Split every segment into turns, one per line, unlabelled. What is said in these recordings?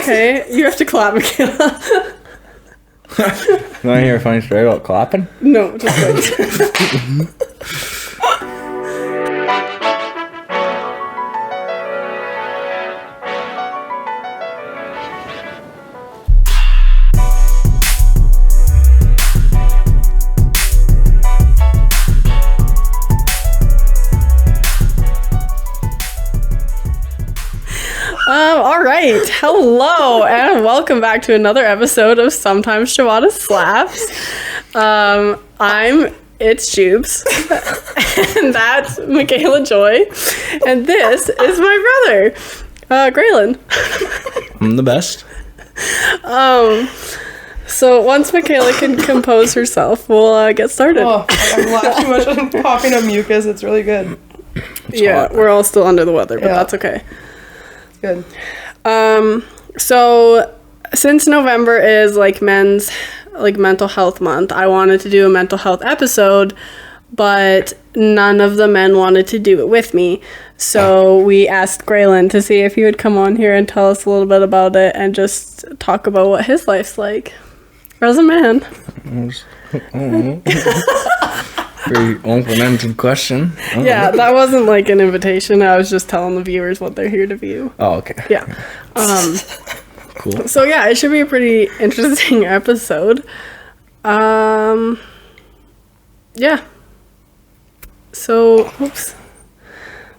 Okay, you have to clap, Michaela.
You want to hear a funny story about clapping?
No, just wait. All right. Hello, and welcome back to another episode of Sometimes Ciabatta Slaps. It's Jubes, and that's Michaela Joy, and this is my brother, Graylin.
I'm the best.
So once Michaela can compose herself, we'll get started.
Oh, I'm laughing too much. I'm popping up mucus. It's really good.
Yeah, we're all still under the weather, but that's okay.
Good.
So since November is like men's mental health month, I wanted to do a mental health episode, but none of the men wanted to do it with me. So we asked Graylin to see if he would come on here and tell us a little bit about it and just talk about what his life's like as a man.
Very open-ended question.
Yeah, that wasn't like an invitation. I was just telling the viewers what they're here to view.
Oh, okay.
Yeah.
Cool.
So yeah, it should be a pretty interesting episode. Yeah. So, oops.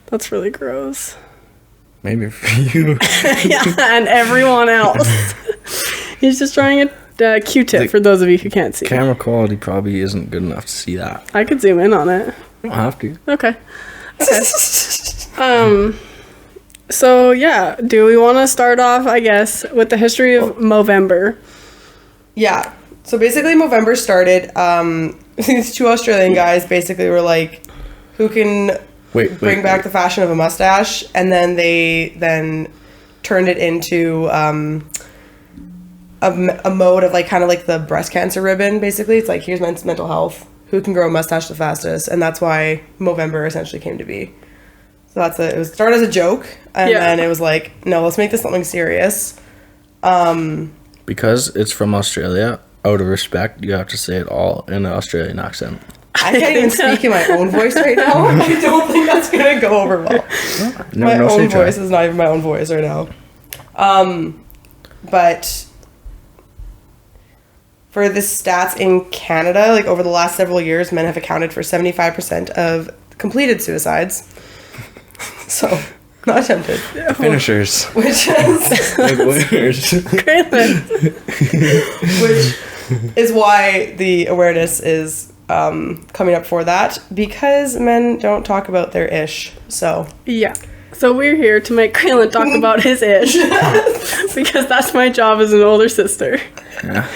That's really gross.
Maybe for you.
Yeah, and everyone else. He's just trying a Q-tip for those of you who can't see.
Camera quality probably isn't good enough to see that.
I could zoom in on it.
You don't have to.
Okay. So yeah, do we want to start off, I guess, with the history of Movember?
Yeah. So basically, Movember started. These two Australian guys basically were like, "Who can bring back the fashion of a mustache?" And then they turned it into a mode of like kind of like the breast cancer ribbon. Basically, it's like, here's mental health. Who can grow a mustache the fastest? And that's why Movember essentially came to be. So it was started as a joke, and then it was like, no, let's make this something serious.
Because it's from Australia, out of respect, you have to say it all in an Australian accent.
I can't even speak in my own voice right now. I don't think that's gonna go over well. My own voice is not even my own voice right now. But for the stats in Canada, like over the last several years, men have accounted for 75% of completed suicides. So, not attempted.
Finishers.
Which is
Big winners.
which is why the awareness is coming up for that, because men don't talk about their ish. So
yeah. So we're here to make Graylin talk about his ish. Because that's my job as an older sister.
Yeah.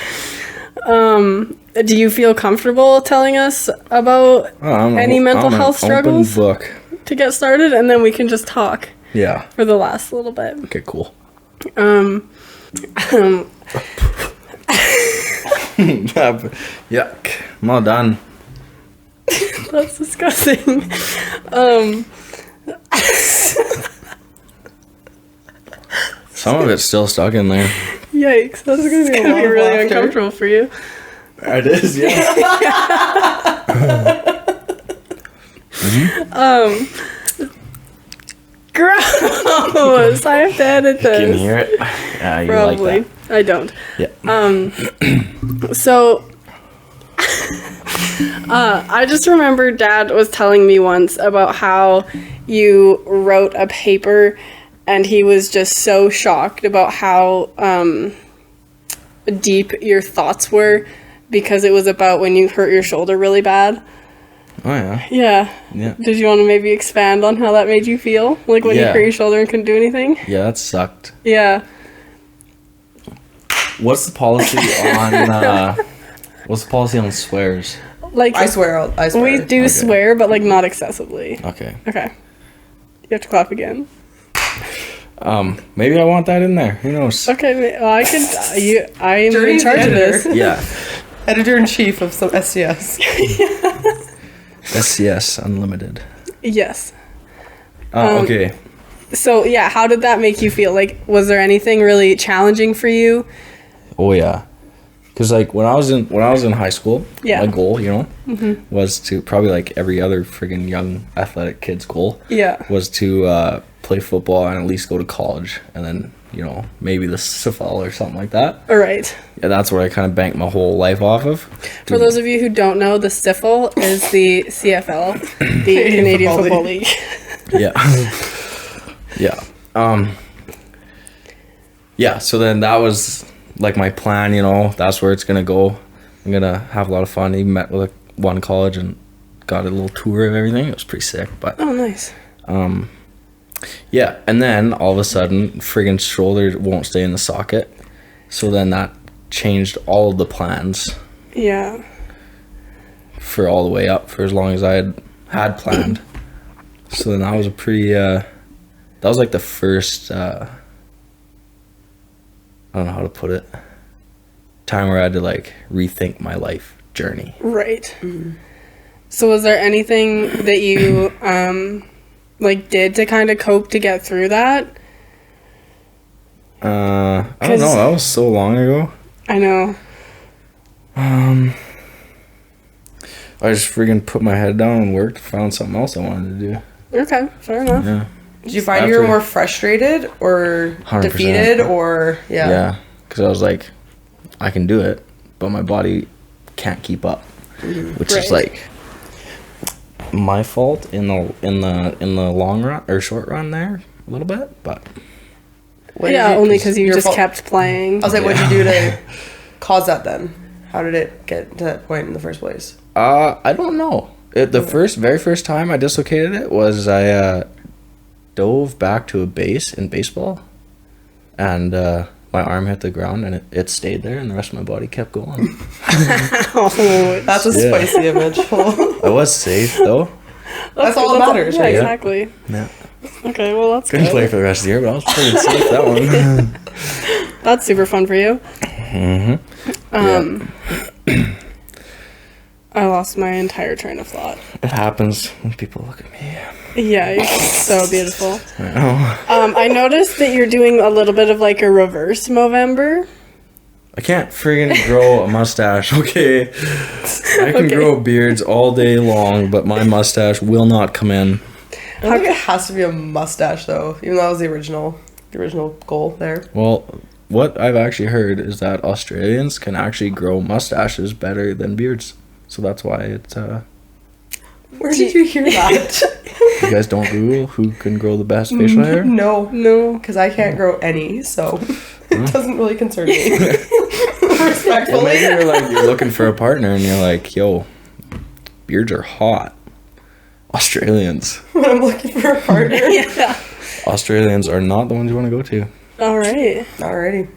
Do you feel comfortable telling us about any mental health struggles
open book
to get started, and then we can just talk?
Yeah.
For the last little bit.
Okay, cool. Yuck. I'm all done.
That's disgusting.
Some of it's still stuck in there.
Yikes, that's gonna be really uncomfortable for you.
It is, yeah.
Gross. I have to edit this.
You can hear it. Yeah, you
Probably.
like that.
I don't.
Yeah.
So I just remember Dad was telling me once about how you wrote a paper, and he was just so shocked about how deep your thoughts were, because it was about when you hurt your shoulder really bad.
Oh, yeah.
Yeah. Did you want to maybe expand on how that made you feel? Like when you hurt your shoulder and couldn't do anything?
Yeah, that sucked.
Yeah.
What's the policy on swears?
Like,
I swear.
we do swear, but like not excessively.
Okay.
Okay. You have to clap again.
Maybe I want that in there. Who knows?
Okay, well, I could. I am in charge of this.
Yeah.
Editor-in-chief of some SCS.
SCS Unlimited.
Yes.
Okay.
So yeah, how did that make you feel? Like, was there anything really challenging for you?
Oh yeah, because like when I was in high school,
Yeah.
my goal, was to probably like every other friggin' young athletic kid's goal.
Yeah.
Was to play football and at least go to college, and then maybe the CFL or something like that.
All right.
Yeah, that's where I kind of banked my whole life off of.
For those of you who don't know, the CFL is the CFL, the Canadian Football League.
Yeah. Yeah. Yeah, so then that was like my plan, that's where it's gonna go. I'm gonna have a lot of fun. Even met with one college and got a little tour of everything. It was pretty sick, but
Oh, nice.
yeah, and then all of a sudden friggin' shoulder won't stay in the socket. So then that changed all of the plans
Yeah.
for all the way up for as long as I had planned. So then that was a pretty that was like the first I don't know how to put it, time where I had to like rethink my life journey.
Right. So was there anything that you like did to kind of cope to get through that?
I don't know, that was so long ago.
I know.
I just friggin' put my head down and worked, found something else I wanted to do.
Okay, fair enough.
Yeah.
Did you find you were more frustrated or
100%.
defeated or
Yeah, because I was like, I can do it, but my body can't keep up, which is
Right.
like my fault in the long run or short run there a little bit, but
What did
Yeah,
you-
only because you
your
just
fault-
kept playing.
I was like, what'd you do to cause that then? How did it get to that point in the first place?
I don't know. The very first time I dislocated it was I dove back to a base in baseball, and my arm hit the ground and it stayed there, and the rest of my body kept going.
Oh,
That's a
Yeah.
spicy image.
I was safe though.
That's all that matters,
yeah,
right?
exactly.
Yeah.
Okay, well that's
Couldn't
good.
play for the rest of the year, but I was pretty safe that one.
That's super fun for you. I lost my entire train of thought.
It happens when people look at me.
Yeah, you're so beautiful.
I know.
I noticed that you're doing a little bit of like a reverse Movember.
I can't friggin' grow a mustache, okay? I can grow beards all day long, but my mustache will not come in.
I think it has to be a mustache though, even though that was the original goal there.
Well, what I've actually heard is that Australians can actually grow mustaches better than beards. So that's why it's,
Where did you hear that?
you guys don't Google who can grow the best facial hair?
No,
No.
because I can't grow any, so it doesn't really concern me.
Well,
Respectfully.
maybe you're looking for a partner and you're like, yo, beards are hot. Australians.
When I'm looking for a partner.
Yeah.
Australians are not the ones you want to go to.
All right.
Alrighty.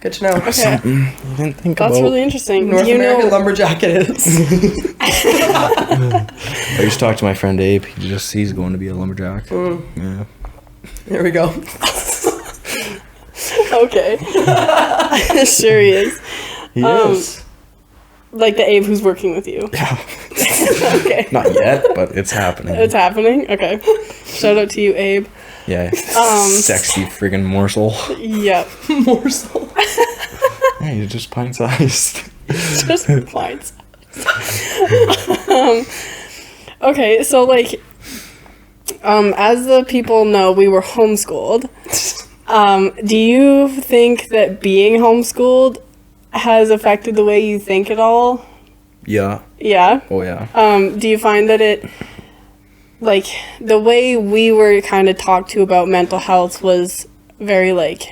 Good to know.
Okay.
You didn't think
That's
about.
really interesting.
North
Do you
American
know?
lumberjack it is.
I just talked to my friend Abe. He's going to be a lumberjack. Yeah.
There we go.
Okay. Sure he is.
He is.
Like the Abe who's working with you.
Yeah.
Okay.
Not yet, but it's happening.
It's happening? Okay. Shout out to you, Abe.
Yeah. Sexy friggin' morsel.
Yep.
Morsel.
Yeah, you're just pint sized.
Just fine. Okay, so like, as the people know, we were homeschooled. Do you think that being homeschooled has affected the way you think at all?
Yeah.
Yeah.
Oh, yeah.
Do you find that it, like, the way we were kind of talked to about mental health was very, like,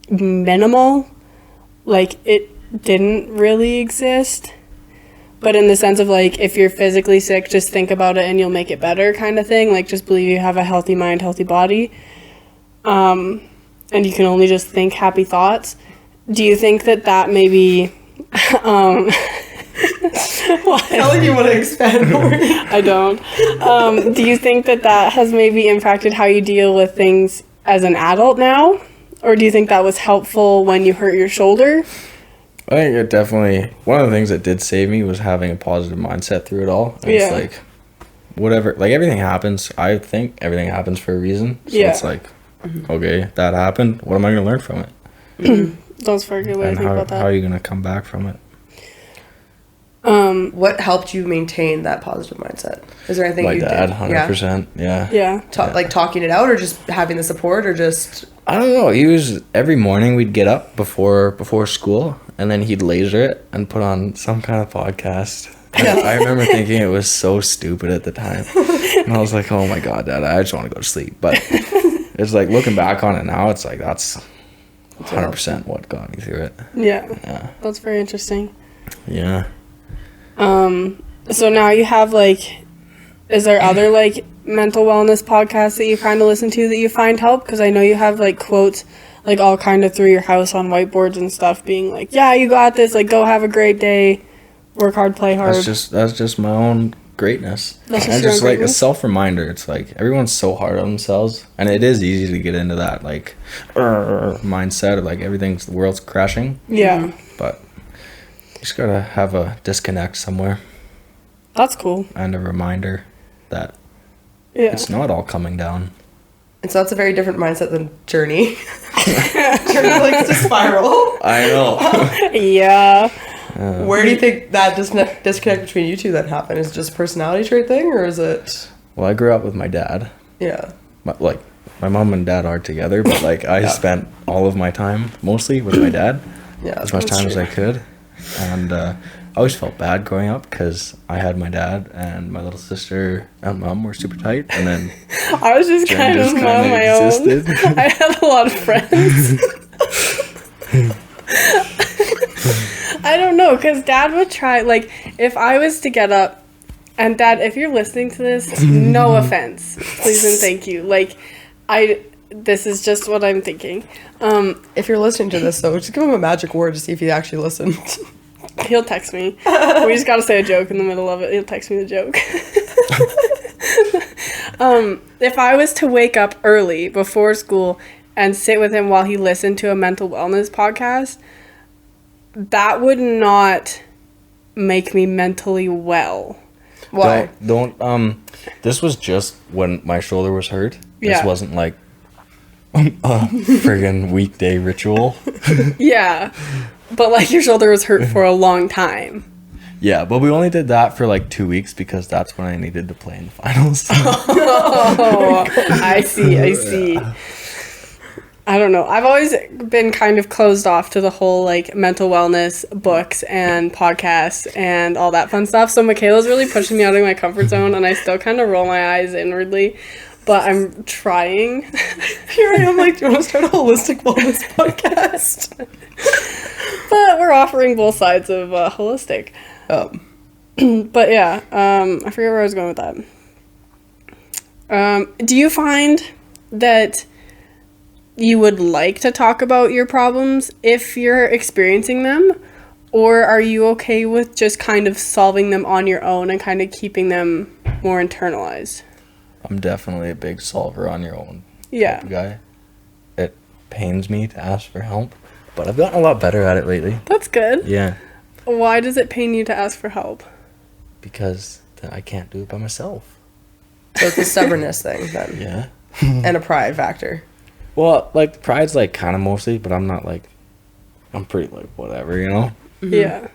minimal? Like, it didn't really exist? But in the sense of, like, if you're physically sick, just think about it and you'll make it better kind of thing. Like, just believe you have a healthy mind, healthy body. And you can only just think happy thoughts. Do you think that maybe... What?
I like you want to expand more.
I don't. Do you think that has maybe impacted how you deal with things as an adult now? Or do you think that was helpful when you hurt your shoulder?
I think it definitely, one of the things that did save me was having a positive mindset through it all. And
Yeah.
It's like, whatever, like everything happens. I think everything happens for a reason. So
Yeah.
it's like, okay, that happened. What am I going to learn from it?
That's a very good way to
And
think
how,
about that.
how are you going to come back from it?
What helped you maintain that positive mindset? Is there anything
My
you
dad,
did?
100%. Yeah.
Yeah.
Like talking it out, or just having the support, or just
I don't know. He was every morning we'd get up before school, and then he'd laser it and put on some kind of podcast. I remember thinking it was so stupid at the time, and I was like, "Oh my god, Dad, I just want to go to sleep." But it's like looking back on it now, it's like that's 100% what got me through it.
Yeah. That's very interesting.
Yeah.
So now you have like, is there other like mental wellness podcasts that you kind of listen to that you find help? Because I know you have like quotes like all kind of through your house on whiteboards and stuff, being like, yeah, you got this, like go have a great day, work hard, play hard.
That's just my own greatness.
That's
And
just
just
your
like a
greatness?
self-reminder. It's like everyone's so hard on themselves, and it is easy to get into that like mindset of like the world's crashing.
Yeah.
But you just gotta have a disconnect somewhere
That's cool.
and a reminder that
Yeah.
it's not all coming down.
and so that's a very different mindset than Journey. Journey likes to spiral.
I know.
Yeah.
Where do you think that disconnect between you two that happened? Is it just a personality trait thing, or is it?
Well, I grew up with my dad.
Yeah.
My mom and dad are together, but like I spent all of my time mostly with my dad.
Yeah.
As much
that's
time as
true.
I could. And I always felt bad growing up because I had my dad and my little sister and mom were super tight, and then
I was just
Jen
kind of
just
on
kinda
my own.
existed.
I had a lot of friends. I don't know, because Dad would try, like, if I was to get up, and Dad, if you're listening to this, no offense, please and thank you. Like, this is just what I'm thinking.
If you're listening to this, though, just give him a magic word to see if he actually listened.
He'll text me. We just gotta say a joke in the middle of it. He'll text me the joke. If I was to wake up early before school and sit with him while he listened to a mental wellness podcast, that would not make me mentally well.
Why?
Don't this was just when my shoulder was hurt. This
Yeah.
wasn't like a friggin' weekday ritual.
Yeah. But like your shoulder was hurt for a long time.
Yeah, but we only did that for like 2 weeks because that's when I needed to play in the finals.
Oh, I see. I don't know. I've always been kind of closed off to the whole like mental wellness books and podcasts and all that fun stuff. So Michaela's really pushing me out of my comfort zone, and I still kind of roll my eyes inwardly. But I'm trying.
Here I am, like, do you want to start a holistic wellness podcast?
But we're offering both sides of holistic. But yeah, I forget where I was going with that. Do you find that you would like to talk about your problems if you're experiencing them? Or are you okay with just kind of solving them on your own and kind of keeping them more internalized?
I'm definitely a big solver on your own
Yeah.
type of guy. It pains me to ask for help, but I've gotten a lot better at it lately.
That's good.
Yeah,
Why does it pain you to ask for help?
because then I can't do it by myself.
So it's a stubbornness thing, then.
Yeah.
And a pride factor.
Well, like pride's like kind of mostly, but I'm not like, I'm pretty like whatever, you know?
Yeah.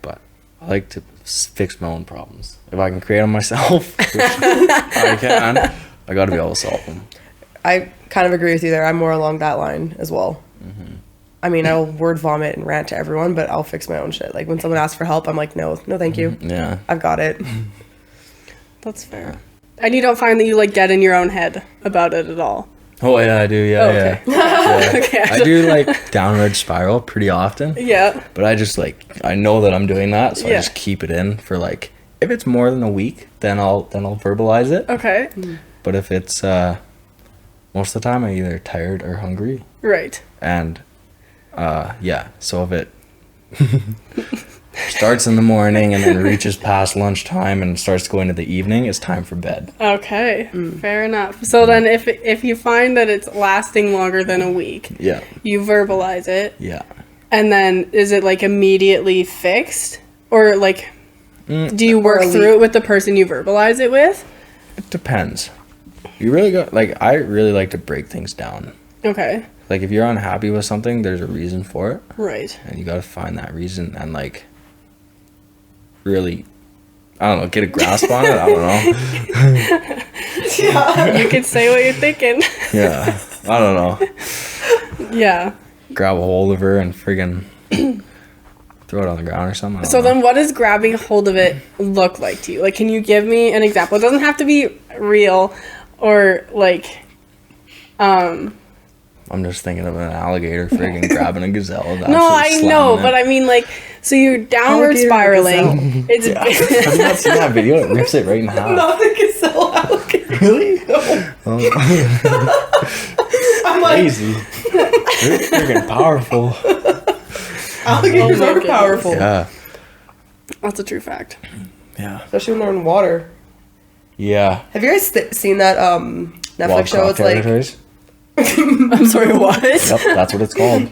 But I like to fix my own problems. If I can create them myself, which I can, I got to be able to solve them.
I kind of agree with you there. I'm more along that line as well. I mean, I'll word vomit and rant to everyone, but I'll fix my own shit. Like when someone asks for help, I'm like, no, thank you.
Yeah.
I've got it.
That's fair. And you don't find that you like get in your own head about it at all?
Oh yeah, I do. Yeah,
Oh, okay.
yeah.
Okay.
I do like downward spiral pretty often,
Yeah.
but I just like I know that I'm doing that, so
Yeah.
I just keep it in for like if it's more than a week, then I'll verbalize it.
Okay.
But if it's most of the time, I'm either tired or hungry,
Right.
and yeah. So if it starts in the morning and then reaches past lunchtime and starts going to the evening, it's time for bed.
Okay. Fair enough. So then if you find that it's lasting longer than a week,
Yeah.
you verbalize it,
Yeah.
and then is it like immediately fixed? Or like do you work
Or a
through it with the person you verbalize it with?
It depends. You really got, like, I really like to break things down.
Okay.
Like, if you're unhappy with something, there's a reason for it.
Right.
And you got to find that reason and, like, really, I don't know, get a grasp on it. I don't know.
Yeah.
You can say what you're thinking.
Yeah. I don't know.
Yeah.
Grab a hold of her and friggin' throw it on the ground or something. I don't
So
know.
then what does grabbing hold of it look like to you? Like, can you give me an example? It doesn't have to be real or, like,
I'm just thinking of an alligator friggin' grabbing a gazelle. and
No, I
absolutely
know,
slamming
but
it.
I mean, like, so you're downward
Alligator
spiraling. It's
Have you not seen that video? It rips it right in half.
Not the gazelle alligator.
Really?
No. I'm like,
Crazy. They're friggin' powerful.
alligators
Oh my
are
goodness.
powerful.
Yeah.
That's a true fact.
Yeah.
Especially when they're in water.
Yeah.
Have you guys seen that Netflix
Wild
show? It's
Croc
like
Territories?
I'm sorry, what?
Yep, that's what it's called.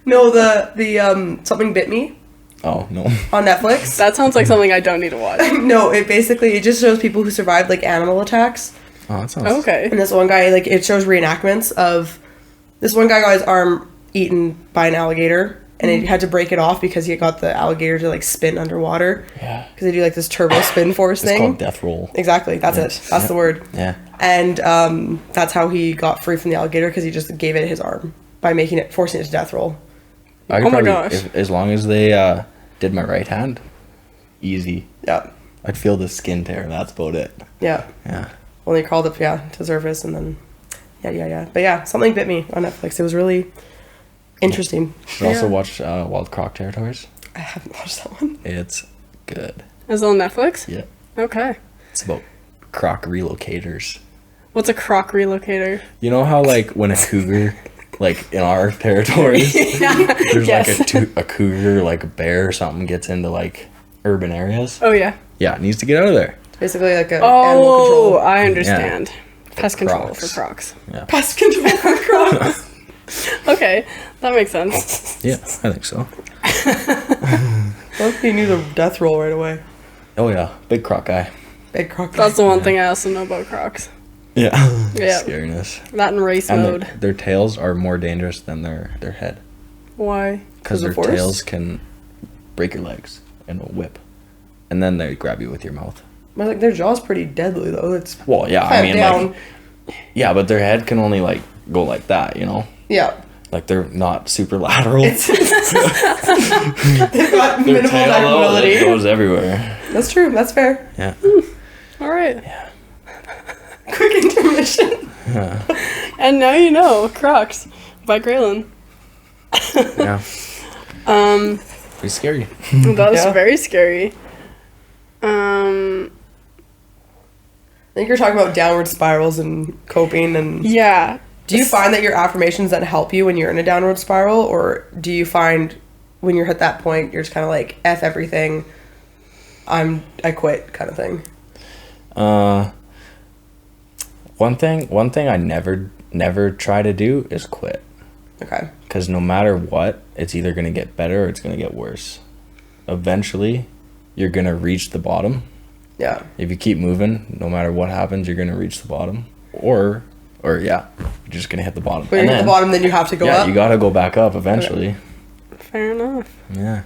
no, the Something Bit Me
Oh, no.
on Netflix.
That sounds like something I don't need to watch.
No, it just shows people who survived like animal attacks.
Oh, that sounds...
Okay.
And this one guy, like, it shows reenactments of this one guy got his arm eaten by an alligator, and he had to break it off because he got the alligator to like spin underwater.
Yeah.
Because they do like this turbo spin force
It's
thing.
called death roll.
Exactly, that's it. That's the word.
Yeah.
And that's how he got free from the alligator, because he just gave it his arm by forcing it to death roll.
I could
Oh my
probably,
gosh.
as long as they did my right hand, easy.
Yeah,
I'd feel the skin tear. That's about it.
yeah.
Yeah.
Well, they crawled up, to surface, and then, yeah. But yeah, Something Bit Me on Netflix. It was really interesting.
You also
Yeah.
watch Wild Croc Territories.
I haven't watched that one.
It's good.
Is it on Netflix?
Yeah.
Okay.
It's about croc relocators.
What's a croc relocator?
You know how, like, when a cougar, like, in our territories, there's,
Yes.
like, a cougar, like, a bear or something gets into, like, urban areas?
Oh, yeah.
Yeah, it needs to get out of there.
Basically, like a animal
Oh,
control.
I understand. Pest control
Crocs.
for crocs.
Pest control for crocs.
Okay, that makes sense.
Yeah, I think so.
Well, he knew the death roll right away.
Oh, yeah. Big croc guy.
Big croc.
That's the one thing I also know about crocs.
Yeah.
Yeah.
Scariness.
That in race
And
mode.
their tails are more dangerous than their head.
Why?
Because
'Cause
their
of force?
tails can break your legs and will whip. And then they grab you with your mouth.
But like their jaw's pretty deadly though. It's
Well, yeah, I
kind of
mean,
down.
like, yeah, but their head can only, like, go like that, you know?
Yeah.
Like, they're not super lateral.
They've got
Their
minimal
tail,
neck
though, it
mobility.
goes everywhere.
That's true. That's fair.
Yeah.
All right.
Quick intermission.
And now you know Crocs by Graylin.
Yeah. Pretty scary.
That was
Yeah.
very scary.
I think you're talking about downward spirals and coping and
Yeah.
do you find that your affirmations then help you when you're in a downward spiral, or do you find when you're at that point you're just kind of like F everything, I quit kind of thing?
One thing I never try to do is quit.
Okay.
Because no matter what, it's either going to get better or it's going to get worse. Eventually, you're going to reach the bottom.
Yeah.
If you keep moving, no matter what happens, you're going to reach the bottom. Or yeah, you're just going to hit the bottom.
When you hit the bottom, then you have to go
yeah,
up.
you got to go back up eventually.
Fair enough.
Yeah.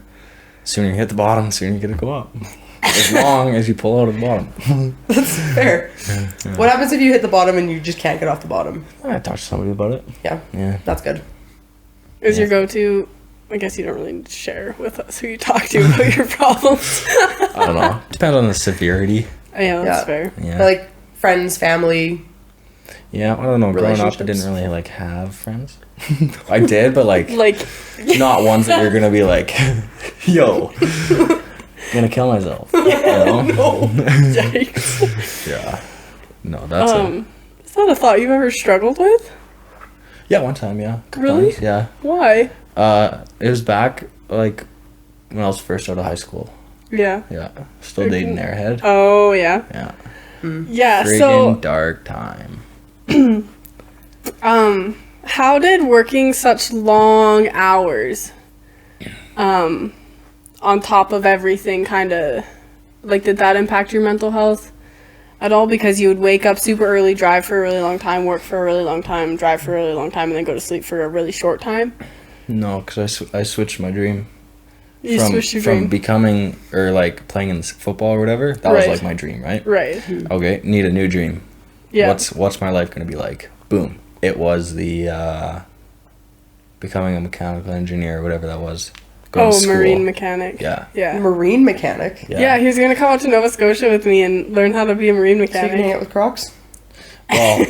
Sooner you hit the bottom, sooner you get to go up. As long as you pull out of the bottom.
That's fair. What happens if you hit the bottom and you just can't get off the bottom?
I talked to somebody about it.
Yeah.
Yeah.
That's good.
Is your go-to? I guess you don't really need to share with us who you talk to about your problems.
I don't know. Depends on the severity.
Yeah, that's
Yeah.
fair.
Yeah.
Like friends, family.
Yeah, I don't know. Growing up, I didn't
Relationships.
really, like, have friends. I did, but, like
Like,
not ones that you're going to be like, yo, gonna kill myself. You know?
yikes.
Yeah. No, that's it.
Is that a thought you've ever struggled with?
Yeah, one time, yeah. Couple
Really?
times, yeah.
Why?
It was back, like, when I was first out of high school.
Yeah.
Yeah. Still dating Airhead.
Oh, yeah.
Yeah.
Yeah,
Friggin'
so,
dark time.
how did working such long hours, on top of everything kind of, like, did that impact your mental health? at all? Because you would wake up super early, drive for a really long time, work for a really long time, drive for a really long time, and then go to sleep for a really short time?
No, because I switched my dream.
You switched your dream?
From becoming, or like playing in football or whatever, that was like my dream, right?
Right.
Okay, need a new dream.
Yeah.
What's my life going to be like? Boom. It was the becoming a mechanical engineer or whatever that was.
Marine mechanic.
Yeah.
Yeah.
Marine mechanic.
Yeah, he was going to come out to Nova Scotia with me and learn how to be a marine
So you
mechanic.
can hang out with Crocs?
Well,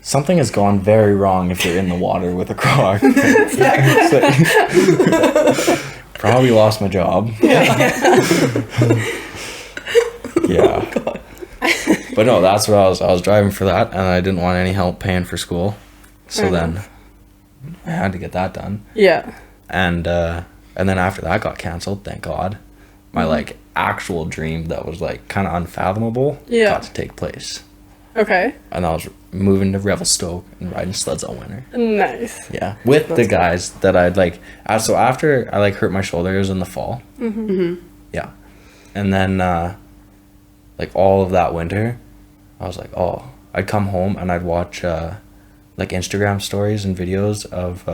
something has gone very wrong if you're in the water with a croc. Probably lost my job. Yeah.
Oh,
But no, that's what I was driving for that, and I didn't want any help paying for school. So then I had to get that done.
Yeah.
And then after that got canceled, thank God. My like actual dream that was like kind of unfathomable got to take place.
Okay.
And I was moving to Revelstoke and riding sleds all winter.
Nice.
Yeah, with the guys that I'd like. So after I like hurt my shoulder, it was in the fall. Yeah, and then like all of that winter, I was like, oh, I'd come home and I'd watch like Instagram stories and videos of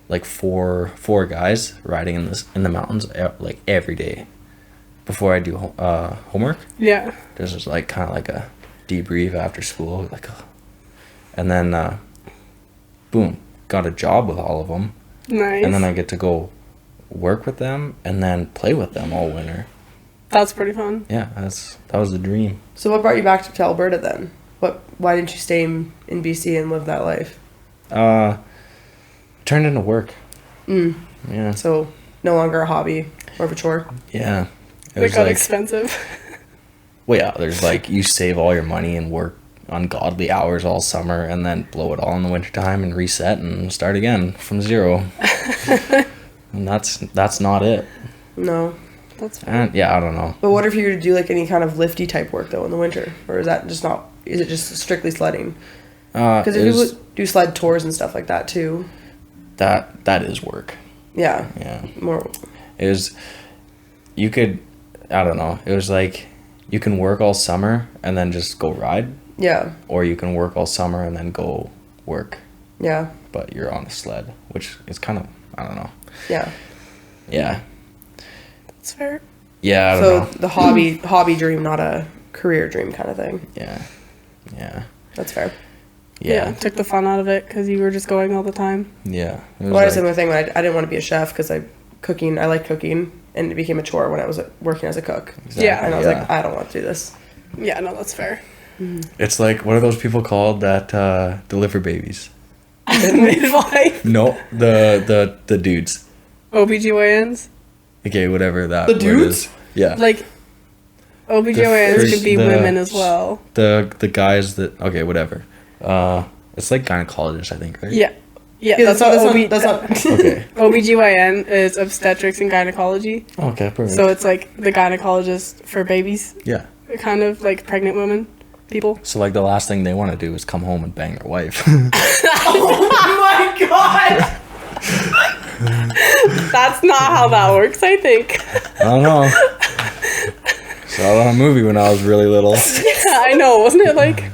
like four guys riding in the mountains like every day before I do homework.
Yeah.
This is like kind of like a debrief after school, like, and then boom, got a job with all of them.
Nice.
And then I get to go work with them and then play with them all winter.
That's pretty fun.
Yeah, that was the dream.
So what brought you back to Alberta then? Why didn't you stay in BC and live that life?
Turned into work. Yeah.
So no longer a hobby, more of a chore.
Yeah.
It got expensive.
Well, yeah, there's like, you save all your money and work ungodly hours all summer and then blow it all in the wintertime and reset and start again from zero. And that's not it.
No.
That's fun.
And yeah, I don't know.
But what if you were to do like any kind of lifty type work though in the winter? Or is that just not, is it just strictly sledding? Because if you do sled tours and stuff like that too.
That is work.
Yeah.
Yeah.
More.
It was, you could, I don't know. It was like, you can work all summer and then just go ride.
Yeah.
Or you can work all summer and then go work.
Yeah.
But you're on a sled, which is kind of, I don't know.
Yeah.
Yeah.
That's fair.
Yeah, I don't know.
The hobby dream, not a career dream kind of thing.
Yeah. Yeah.
That's fair.
Yeah.
Took the fun out of it because you were just going all the time.
Yeah.
Well, I had a similar thing when I didn't want to be a chef because I like cooking, and it became a chore when I was working as a cook.
Exactly.
Yeah.
And I was like, I don't want to do this.
Yeah, no, that's fair.
It's like, what are those people called that deliver babies?
Midwife.
No, the dudes.
OBGYNs?
Okay, whatever that
The
word
dudes?
is. Yeah.
Like, OBGYNs could be women as well.
The guys that, okay, whatever. It's like gynecologists, I think, right?
Yeah. Yeah,
That's not.
Okay.
OBGYN is obstetrics and gynecology.
Okay, perfect.
So it's like the gynecologist for babies,
yeah.
kind of like pregnant women, people.
So like the last thing they want to do is come home and bang their wife.
Oh my god!
That's not how that works, I think.
I don't know. Saw that on a movie when I was really little.
Yeah, I know. Wasn't it like,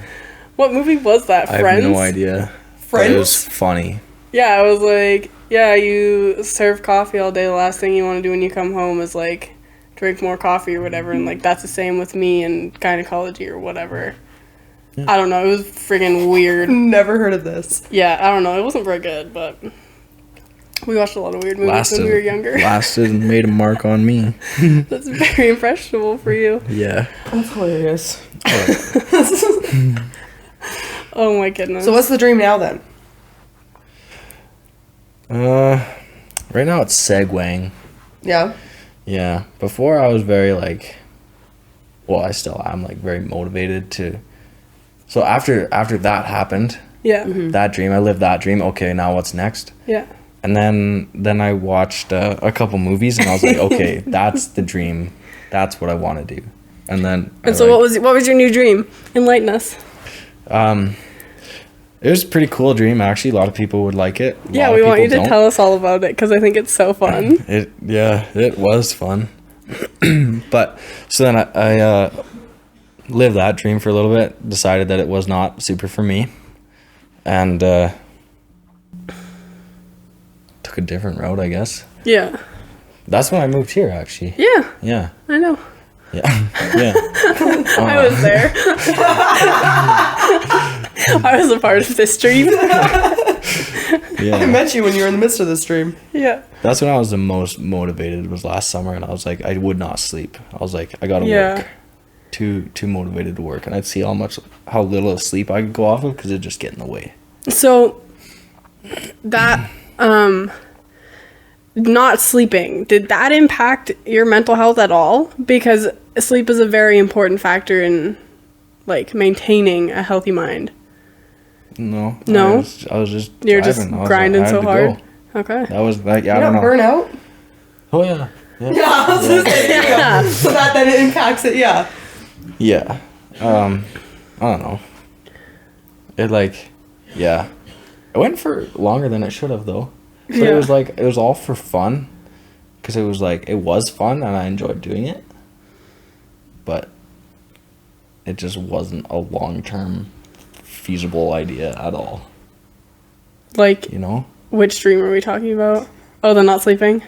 what movie was that?
I
Friends?
have no idea.
Friends?
But it was funny.
Yeah, it was like, yeah, you serve coffee all day. The last thing you want to do when you come home is like drink more coffee or whatever. And like that's the same with me and gynecology or whatever. Yeah. I don't know. It was friggin' weird.
Never heard of this.
Yeah, I don't know. It wasn't very good, but we watched a lot of weird movies when we were younger.
Lasted and made a mark on me.
That's very impressionable for you.
Yeah.
That's hilarious.
Oh my goodness.
So what's the dream now then?
Right now it's segueing.
Yeah.
Yeah. Before I was very like, well, I still am like very motivated to. So after that happened,
yeah,
that dream, I lived that dream. Okay, now what's next?
Yeah.
And then I watched a couple movies and I was like, okay, that's the dream. That's what I want to do. And then.
And so what was your new dream? Enlighten us.
It was a pretty cool dream, actually. A lot of people would like it.
Yeah, we want you to tell us all about it because I think it's so fun.
It was fun. But so then I lived that dream for a little bit, decided that it was not super for me, and took a different route, I guess.
Yeah.
That's when I moved here, actually.
Yeah.
Yeah.
I know.
Yeah. Yeah.
I was there. I was a part of this dream.
Yeah.
I met you when you were in the midst of this dream.
Yeah.
That's when I was the most motivated, was last summer, and I was like, I would not sleep. I was like, I gotta work. Too motivated to work, and I'd see how little of sleep I could go off of because it'd just get in the way.
So that not sleeping, did that impact your mental health at all? Because sleep is a very important factor in like maintaining a healthy mind.
No.
No?
I was just
You're
driving.
just grinding so hard.
Go.
Okay.
That was like, yeah,
You
I don't
don't
know.
burn out?
Oh yeah. Yeah.
Yeah, I was gonna say, there you go.
Yeah.
So that then it impacts it, yeah.
Yeah. I don't know. It like, yeah. It went for longer than it should have though. But
Yeah.
it was all for fun. Because it was fun and I enjoyed doing it. But it just wasn't a long-term feasible idea at all.
Like,
You know?
which dream are we talking about? Oh, the not sleeping?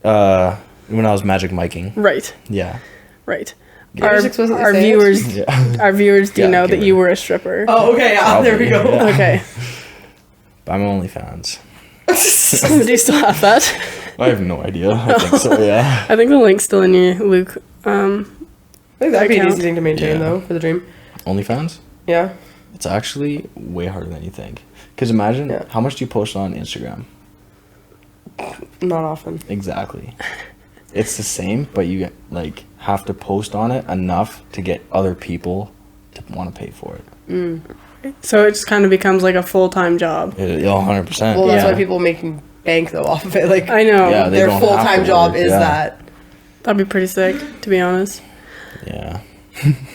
When I was magic miking.
Right.
Yeah.
Right.
Yeah.
Just explicitly
Our
say it.
viewers,
Yeah.
our viewers do
Yeah,
know
give
that
it.
you were a stripper.
Oh, okay, yeah, there we go.
Probably, yeah.
Okay.
I'm OnlyFans.
Do you still have that?
I have no idea. I think so, yeah.
I think the link's still in your Luke.
I think that'd be an
account.
easy thing to maintain,
Yeah.
though, for the dream.
OnlyFans?
Yeah.
It's actually way harder than you think. Because imagine,
Yeah.
how much do you post on Instagram?
Not often.
Exactly. It's the same, but you like have to post on it enough to get other people to want to pay for it.
So it just kind of becomes like a full-time job.
100%.
Well, that's
Yeah.
why people making bank, though, off of it. Like,
I know.
Yeah, they
their
don't have
full-time
to
job
work,
is
yeah.
that.
That'd be pretty sick, to be honest.
Yeah.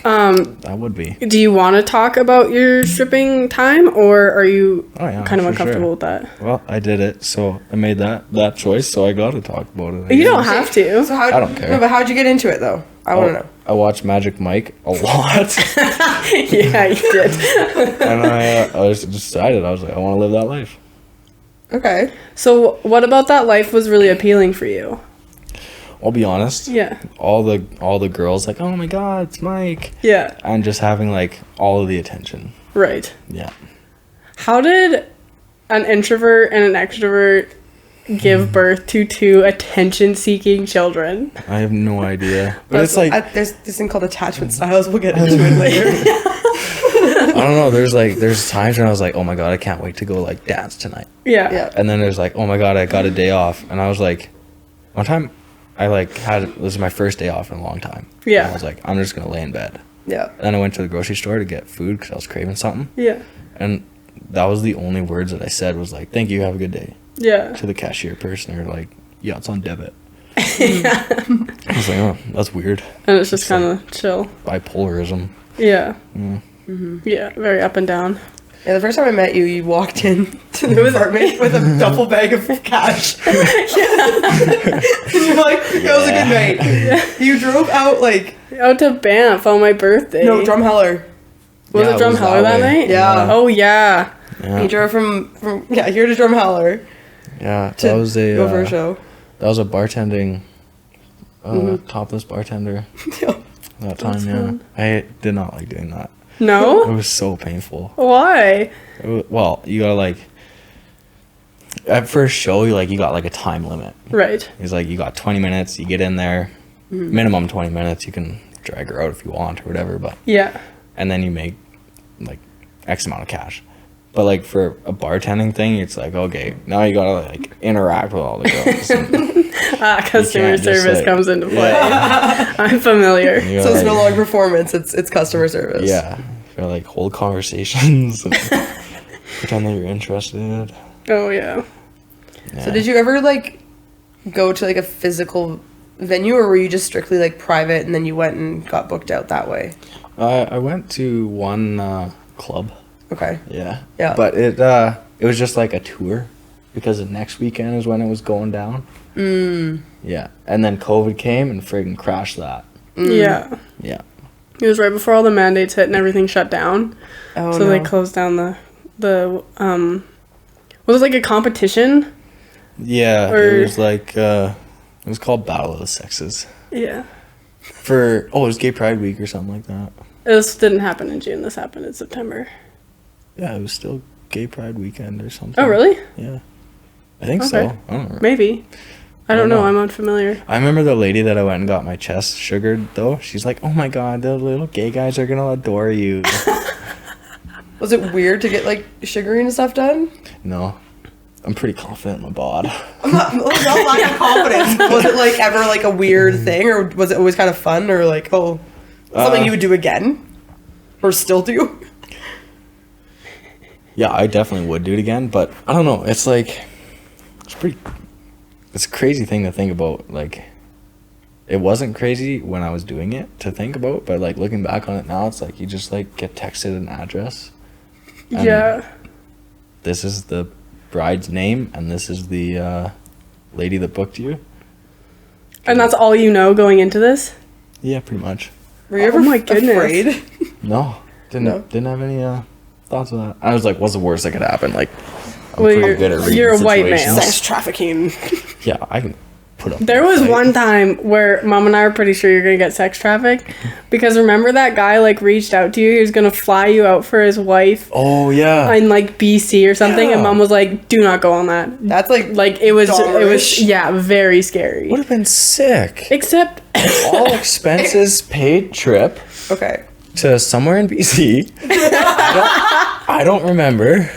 That would be.
Do you want to talk about your stripping time, or are you
Oh, yeah,
kind of
for
uncomfortable
sure.
with that?
Well, I did it, so I made that choice, so I got to talk about it. I
You
guess.
don't have to.
So how,
I don't care.
No, but how'd you get into it, though? I want to know.
I watched Magic Mike a lot,
Yeah, you did.
and I was decided, I was like, I want to live that life.
Okay.
So what about that life was really appealing for you?
I'll be honest.
Yeah.
All the girls like, oh my god, it's Mike,
Yeah.
and just having like all of the attention.
Right.
Yeah.
How did an introvert and an extrovert give birth to two attention-seeking children?
I have no idea, but it's like
There's this thing called attachment styles. We'll get into it later.
I don't know. There's times when I was like, oh my god, I can't wait to go like dance tonight,
Yeah.
Yeah.
and then there's like, oh my god, I got a day off, and I was like, one time, I like this was my first day off in a long time.
Yeah.
And I was like, I'm just gonna lay in bed.
Yeah.
And then I went to the grocery store to get food because I was craving something,
Yeah.
and that was the only words that I said was like, thank you, have a good day,
Yeah.
to the cashier person. They're like, yeah, it's on debit. I was like, oh, that's weird.
And it's just kind of chill.
Bipolarism.
Yeah.
Mm.
Yeah. Very up and down.
Yeah, the first time I met you, you walked in to the apartment with a duffel bag of cash. And you're like, it was a good night. You drove out like,
Out to Banff on my birthday.
no, Drumheller.
Was
Yeah,
it
it
Drum
was
Heller that
way.
night?
Yeah.
Oh, yeah.
Yeah.
You drove from here to Drumheller
Yeah,
to
that was
go for a show.
That was a bartending, topless bartender
Yeah.
that time. Yeah, I did not like doing that. It
No?
was so painful.
Why?
Well, you gotta like at first show you got like a time limit.
Right.
He's like, you got 20 minutes. You get in there, minimum 20 minutes. You can drag her out if you want or whatever, but
Yeah.
and then you make like X amount of cash. But like for a bartending thing, it's like, okay, now you gotta like interact with all the girls. And
Customer
can't just,
service
like-
comes into play. I'm familiar.
you
So it's
gotta,
no
like,
longer performance, it's customer service.
Yeah, you gotta like hold conversations and pretend that you're interested.
Oh, yeah.
Yeah.
So did you ever like go to like a physical venue, or were you just strictly like private and then you went and got booked out that way?
I went to one club.
Okay.
Yeah.
Yeah.
But it was just like a tour because the next weekend is when it was going down. Yeah. And then COVID came and friggin' crashed that.
Yeah.
Yeah.
It was right before all the mandates hit and everything shut down.
Oh,
so
no.
they closed down the was it like a competition?
Yeah,
Or-
it was like it was called Battle of the Sexes.
Yeah.
It was Gay Pride Week or something like that.
This didn't happen in June. This happened in September.
Yeah, it was still Gay Pride weekend or something.
Oh, really?
Yeah. I think
Okay.
so. I don't know.
Maybe. I don't know.
know.
I'm unfamiliar.
I remember the lady that I went and got my chest sugared, though. She's like, oh my god, the little gay guys are gonna adore you.
Was it weird to get like sugaring and stuff done?
No. I'm pretty confident in my bod.
I'm not lack of confidence. Was it like ever like a weird thing, or was it always kind of fun, or like something you would do again, or still do?
Yeah, I definitely would do it again, but I don't know. It's like, it's a crazy thing to think about. Like, it wasn't crazy when I was doing it to think about, but like looking back on it now, it's like you just like get texted an address. And
Yeah.
This is the bride's name, and this is the lady that booked you.
And that's all you know going into this?
Yeah, pretty much.
Were you ever
Oh my goodness.
afraid?
No, didn't have any thoughts of that. I was like, what's the worst that could happen? Like, I'm
Well,
pretty good at reading
you're a white male.
situations.
Sex trafficking.
Yeah, I can put up.
There
a
was
fight.
one time where Mom and I were pretty sure you're gonna get sex trafficked because remember that guy like reached out to you. He was gonna fly you out for his wife
Oh yeah.
in like BC or something, and
Yeah.
Mom was like, "Do not go on that."
That's like
Like it was
Dollarish.
yeah, very scary.
Would have been sick.
Except
All expenses paid trip
okay.
to somewhere in BC. I don't remember.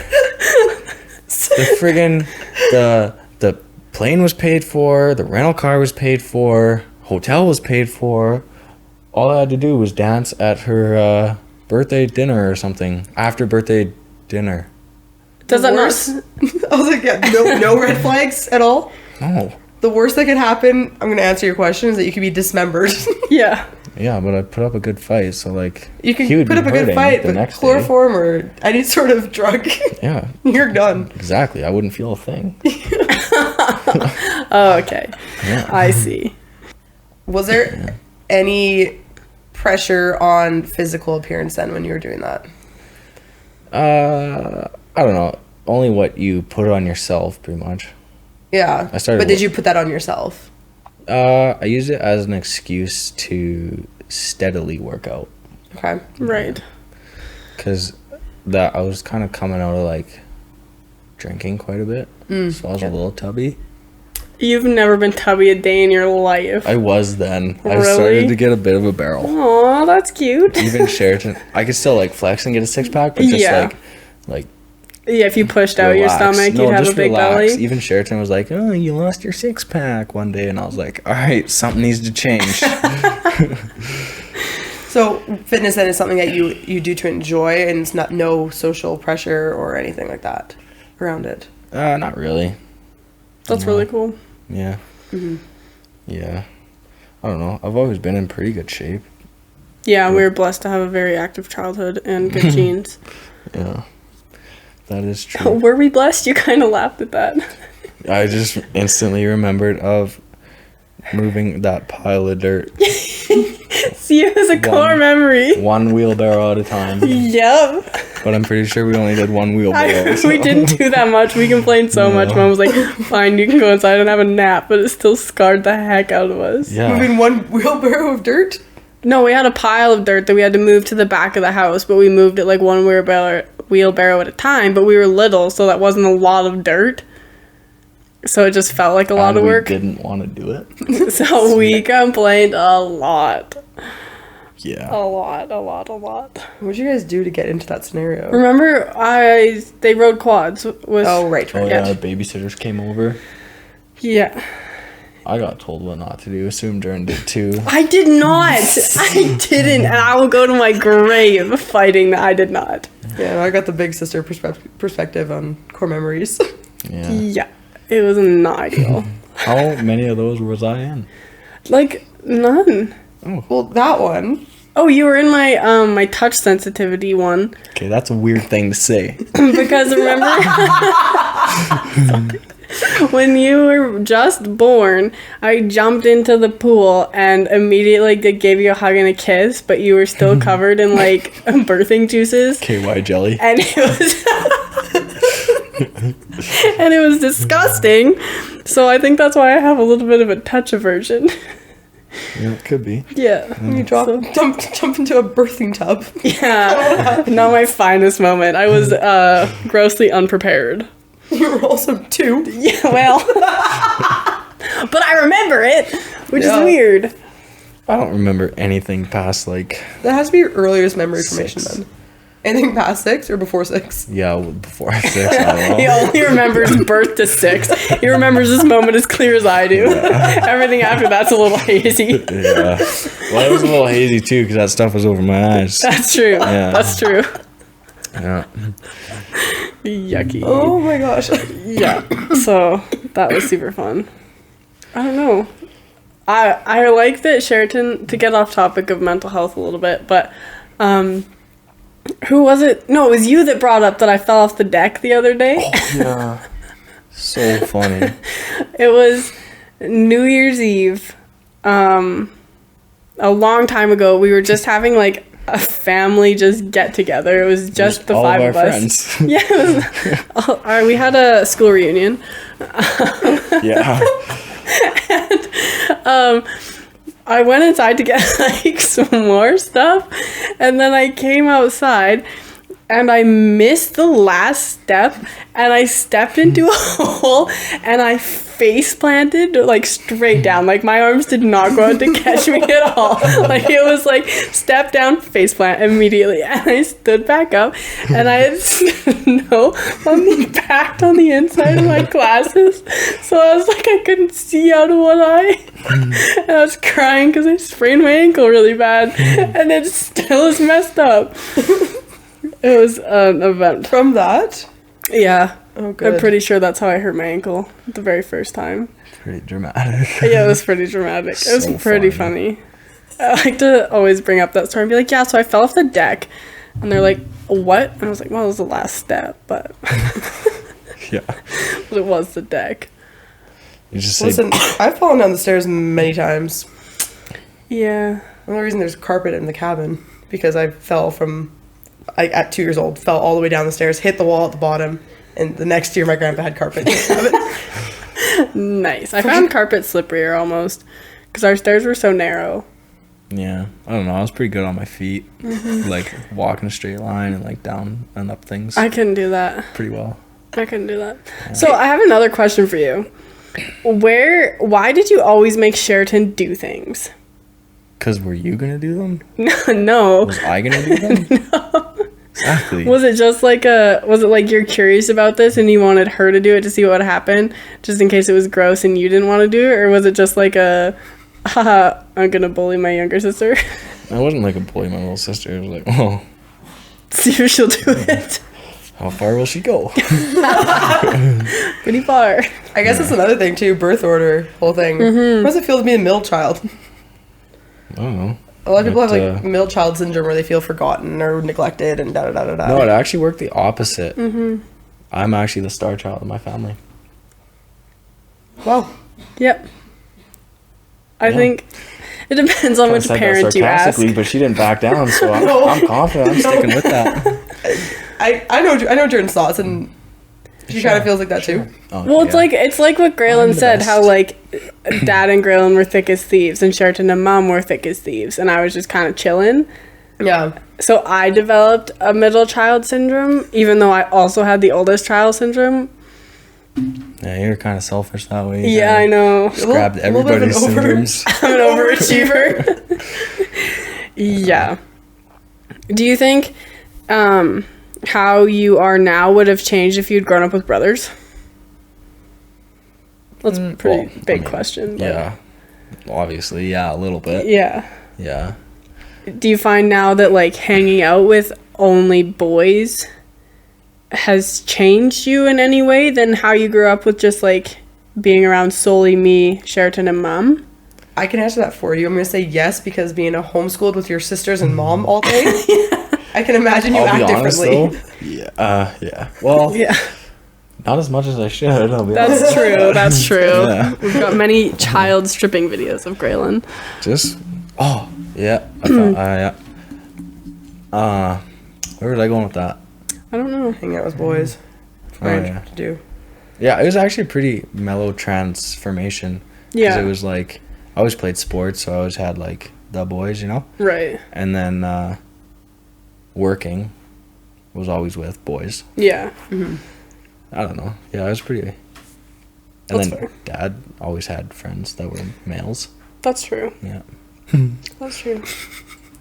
The friggin' the plane was paid for, the rental car was paid for, hotel was paid for. All I had to do was dance at her birthday dinner or something. After birthday dinner.
does that
Worst-
not?
I was like, yeah, no red flags at all.
No.
The worst that could happen, I'm gonna answer your question, is that you could be dismembered.
Yeah.
Yeah, but I put up a good fight, so like
You can
he would
put
be
up a good
hurting
fight,
the
but
next day.
chloroform or any sort of drug,
Yeah,
you're done.
exactly. I wouldn't feel a thing.
Oh, okay.
Yeah.
I see.
Was there any pressure on physical appearance then when you were doing that?
I don't know. Only what you put on yourself, pretty much.
Yeah.
I started
But did
wo-
you put that on yourself?
I used it as an excuse to steadily work out.
Okay.
Right.
Because I was kind of coming out of like drinking quite a bit. So I was a little tubby.
You've never been tubby a day in your life.
I was then. I
Really?
started to get a bit of a barrel.
Aw, that's cute.
Even Sheraton, I could still like flex and get a six pack, but just
Yeah.
like
Yeah, if you pushed out your
relax.
stomach,
No,
you'd have
just
a big
relax.
belly.
Even Sheraton was like, "Oh, you lost your six pack one day," and I was like, "All right, something needs to change."
So fitness then is something that you do to enjoy, and it's not no social pressure or anything like that around it.
Not really.
That's really cool.
Yeah. Yeah. I don't know. I've always been in pretty good shape.
Yeah, we were blessed to have a very active childhood and good genes.
Yeah. That is true.
Were we blessed? You kind of laughed at that.
I just instantly remembered of moving that pile of dirt
See, it was a core memory.
one wheelbarrow at a time.
Yep.
But I'm pretty sure we only did one wheelbarrow. so-
We didn't do that much. We complained so much.
No.
Mom was like, fine, you can go inside and have a nap, but it still scarred the heck out of us.
Yeah.
Moving one wheelbarrow of dirt?
No, we had a pile of dirt that we had to move to the back of the house, but we moved it like one wheelbarrow at a time, but we were little, so that wasn't a lot of dirt. So it just felt like a lot
And
of work.
We didn't want to do it.
So we complained a lot.
Yeah.
A lot.
What'd you guys do to get into that scenario?
Remember, they rode quads with.
Oh, right.
Oh
Yeah.
yeah, babysitters came over.
Yeah.
I got told what not to do. Assume Durin did too.
I did not. I didn't, and I will go to my grave fighting that I did not.
Yeah, I got the big sister perspective on core memories.
Yeah.
Yeah, it was not ideal.
How many of those was I in?
Like none.
Well, that one.
Oh, you were in my my touch sensitivity one
Okay, that's a weird thing to say.
because remember when you were just born, I jumped into the pool and immediately gave you a hug and a kiss, but you were still covered in like birthing juices.
KY jelly.
And it was and it was disgusting. So I think that's why I have a little bit of a touch aversion.
Yeah, it could be.
Yeah.
You jump into a birthing tub.
Yeah. Not my finest moment. I was grossly unprepared.
You were also 2.
Yeah, well. But I remember it, which is weird.
I don't remember anything past like.
That has to be your earliest memory information
6.
then. Anything past 6 or before 6?
Yeah, before 6. I don't know.
He only remembers birth to 6. He remembers this moment as clear as I do. Yeah. Everything after that's a little hazy.
Yeah. Well, it was a little hazy too because that stuff was over my eyes.
That's true. Yeah. That's true.
Yeah.
Yucky.
Oh my gosh.
Yeah. So that was super fun. I don't know. I like that Sheraton, to get off topic of mental health a little bit, but who was it? No, it was you that brought up that I fell off the deck the other day.
Oh, yeah. So funny.
It was New Year's Eve. A long time ago. We were just having like a family just get together. It was just the 5 of us. Friends. Yeah. We had a school reunion.
Yeah.
And, I went inside to get like some more stuff, and then I came outside and I missed the last step and I stepped into a hole and I face planted like straight down. Like my arms did not go out to catch me at all. Like it was like step down, face plant immediately. And I stood back up and I had snow packed on the inside of my glasses. So I was like, I couldn't see out of one eye. And I was crying because I sprained my ankle really bad. And it still is messed up. It was an event.
From that?
Yeah.
Oh, good.
I'm pretty sure that's how I hurt my ankle the very first time.
Pretty dramatic.
Yeah, it was pretty dramatic. It was pretty funny. I like to always bring up that story and be like, yeah, so I fell off the deck. And they're like, what? And I was like, well, it was the last step, but...
Yeah.
But it was the deck.
You just
Listen, I've fallen down the stairs many times.
Yeah.
The only reason there's carpet in the cabin, because I fell from... at 2 years old, fell all the way down the stairs, hit the wall at the bottom, and the next year my grandpa had carpet.
Nice. I found carpet slipperier almost, because our stairs were so narrow.
Yeah, I don't know. I was pretty good on my feet, like walking a straight line and like down and up things.
I couldn't do that.
Pretty well.
I couldn't do that. Yeah. So I have another question for you. Why did you always make Sheraton do things?
Because were you gonna do them?
No.
Was I gonna do them?
No.
Exactly.
Was it just like was it like you're curious about this and you wanted her to do it to see what would happen, just in case it was gross and you didn't want to do it? Or was it just like haha, I'm gonna bully my younger sister?
I wasn't like a bully my little sister. It was like, oh.
See if she'll do it.
How far will she go?
Pretty far.
I guess that's another thing too, birth order, whole thing. How does it feel to be a middle child?
I don't know.
A lot of people have like middle child syndrome where they feel forgotten or neglected and da-da-da-da-da.
No, it actually worked the opposite. I'm actually the star child of my family.
Wow.
Yep. I think it depends on which parent you ask.
But she didn't back down, so I'm confident I'm sticking with that.
I know Jordan's thoughts, and she kind of feels like that too.
Oh, well, it's like what Graylin said, how like Dad and Graylin were thick as thieves, and Sheraton and Mom were thick as thieves, and I was just kind of chilling.
Yeah.
So I developed a middle child syndrome, even though I also had the oldest child syndrome.
Yeah, you're kind of selfish that way.
Yeah, I know.
Just grabbed everybody's syndromes.
I'm an overachiever. Yeah. Do you think how you are now would have changed if you'd grown up with brothers? That's a pretty big question. But
yeah. Obviously, yeah, a little bit.
Yeah.
Yeah.
Do you find now that like hanging out with only boys has changed you in any way than how you grew up with just like being around solely me, Sheraton, and Mom?
I can answer that for you. I'm going to say yes, because being homeschooled with your sisters and mom all day, I can imagine you act differently.
Yeah. Yeah. Well,
yeah.
Not as much as I should. I'll be
That's
honest.
true. That's true.
Yeah.
We've got many child stripping videos of Graylin.
Just yeah. I thought where was I going with that?
I don't know.
Hang out with boys.
Yeah.
To do.
Yeah, it was actually a pretty mellow transformation. 'Cause
Yeah.
it was like I always played sports, so I always had like the boys, you know.
Right.
And then working was always with boys.
Yeah.
I don't know. Yeah, it was pretty. And
That's
then
fair.
Dad always had friends that were males.
That's true.
Yeah.
That's true.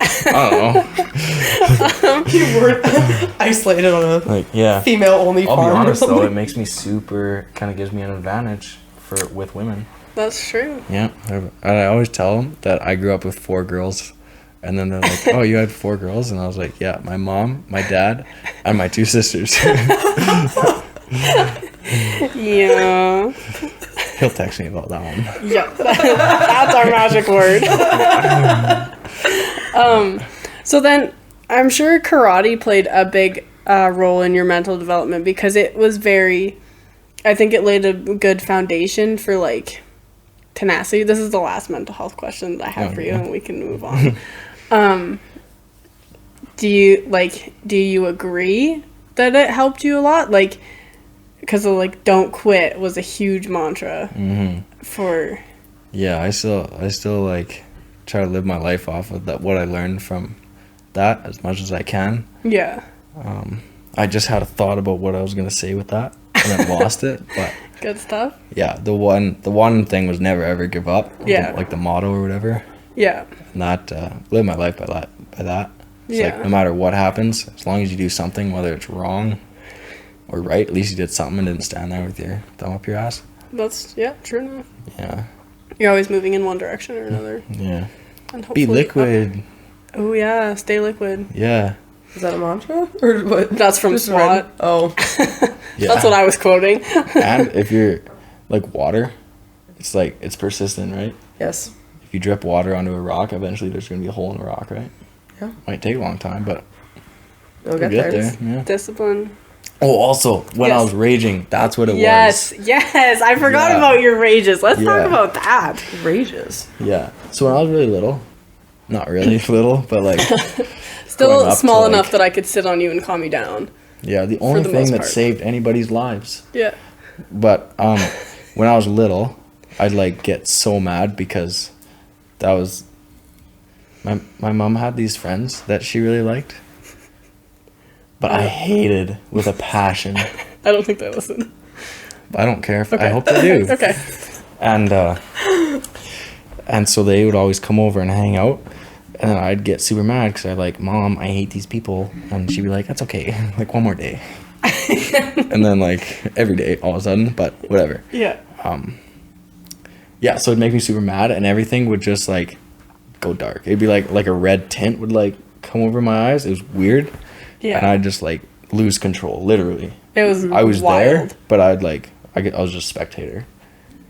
I don't know.
You weren't isolated on a
Like, yeah.
female-only
I'll
farm.
be
or
honest though,
something.
it makes me super. Kind of gives me an advantage with women.
That's true.
Yeah. And I always tell them that I grew up with 4 girls. And then they're like, "Oh, you had 4 girls?" And I was like, "Yeah, my mom, my dad, and my 2 sisters."
Yeah.
He'll text me about that one.
Yeah. That's our magic word. So then I'm sure karate played a big role in your mental development because it was I think it laid a good foundation for like tenacity. This is the last mental health question that I have for you, and we can move on. Do you agree that it helped you a lot? Like, because like don't quit was a huge mantra for.
Yeah, I still like try to live my life off of that, what I learned from that as much as I can.
Yeah.
I just had a thought about what I was gonna say with that and then lost it. But
Good stuff.
yeah, the one thing was never ever give up.
Yeah.
Like the motto or whatever.
Yeah.
And that live my life by that. It's like no matter what happens, as long as you do something, whether it's wrong or right, at least you did something and didn't stand there with your thumb up your ass.
That's true enough.
Yeah.
You're always moving in one direction or another.
Yeah.
And
Be
hopefully
liquid.
Oh yeah, stay liquid.
Yeah.
Is that a mantra? Or what?
That's from
Just
SWAT.
read- Oh.
Yeah.
That's what I was quoting.
And if you're like water, it's persistent, right?
Yes.
If you drip water onto a rock, eventually there's going to be a hole in the rock, right?
Yeah.
Might take a long time, but
You'll
you'll
get there.
Yeah.
Discipline.
Oh, also, when I
Yes.
was raging, that's what it
Yes, yes. I forgot
Yeah.
about your rages. Let's
Yeah.
talk about that.
Rages.
was. Yeah. So when I was really little, not really little, but like,
Still
Growing up
small
to,
enough
like-
that I could sit on you and calm you down.
yeah, the only
the
thing
most
that
part.
saved anybody's lives.
Yeah.
But when I was little, I'd like get so mad because that was my mom had these friends that she really liked, but I hated with a passion.
I don't think they listen.
I don't care if
Okay.
I hope they do.
Okay.
And so they would always come over and hang out, and then I'd get super mad because I'd like, "Mom, I hate these people," and she'd be like, "That's okay, like one more day." And then like every day all of a sudden, but whatever.
Yeah.
Yeah, so it'd make me super mad, and everything would just like go dark. It'd be like a red tint would like come over my eyes. It was weird.
Yeah.
And I'd just like lose control, literally.
It was
I was
wild.
there, but I was just a spectator.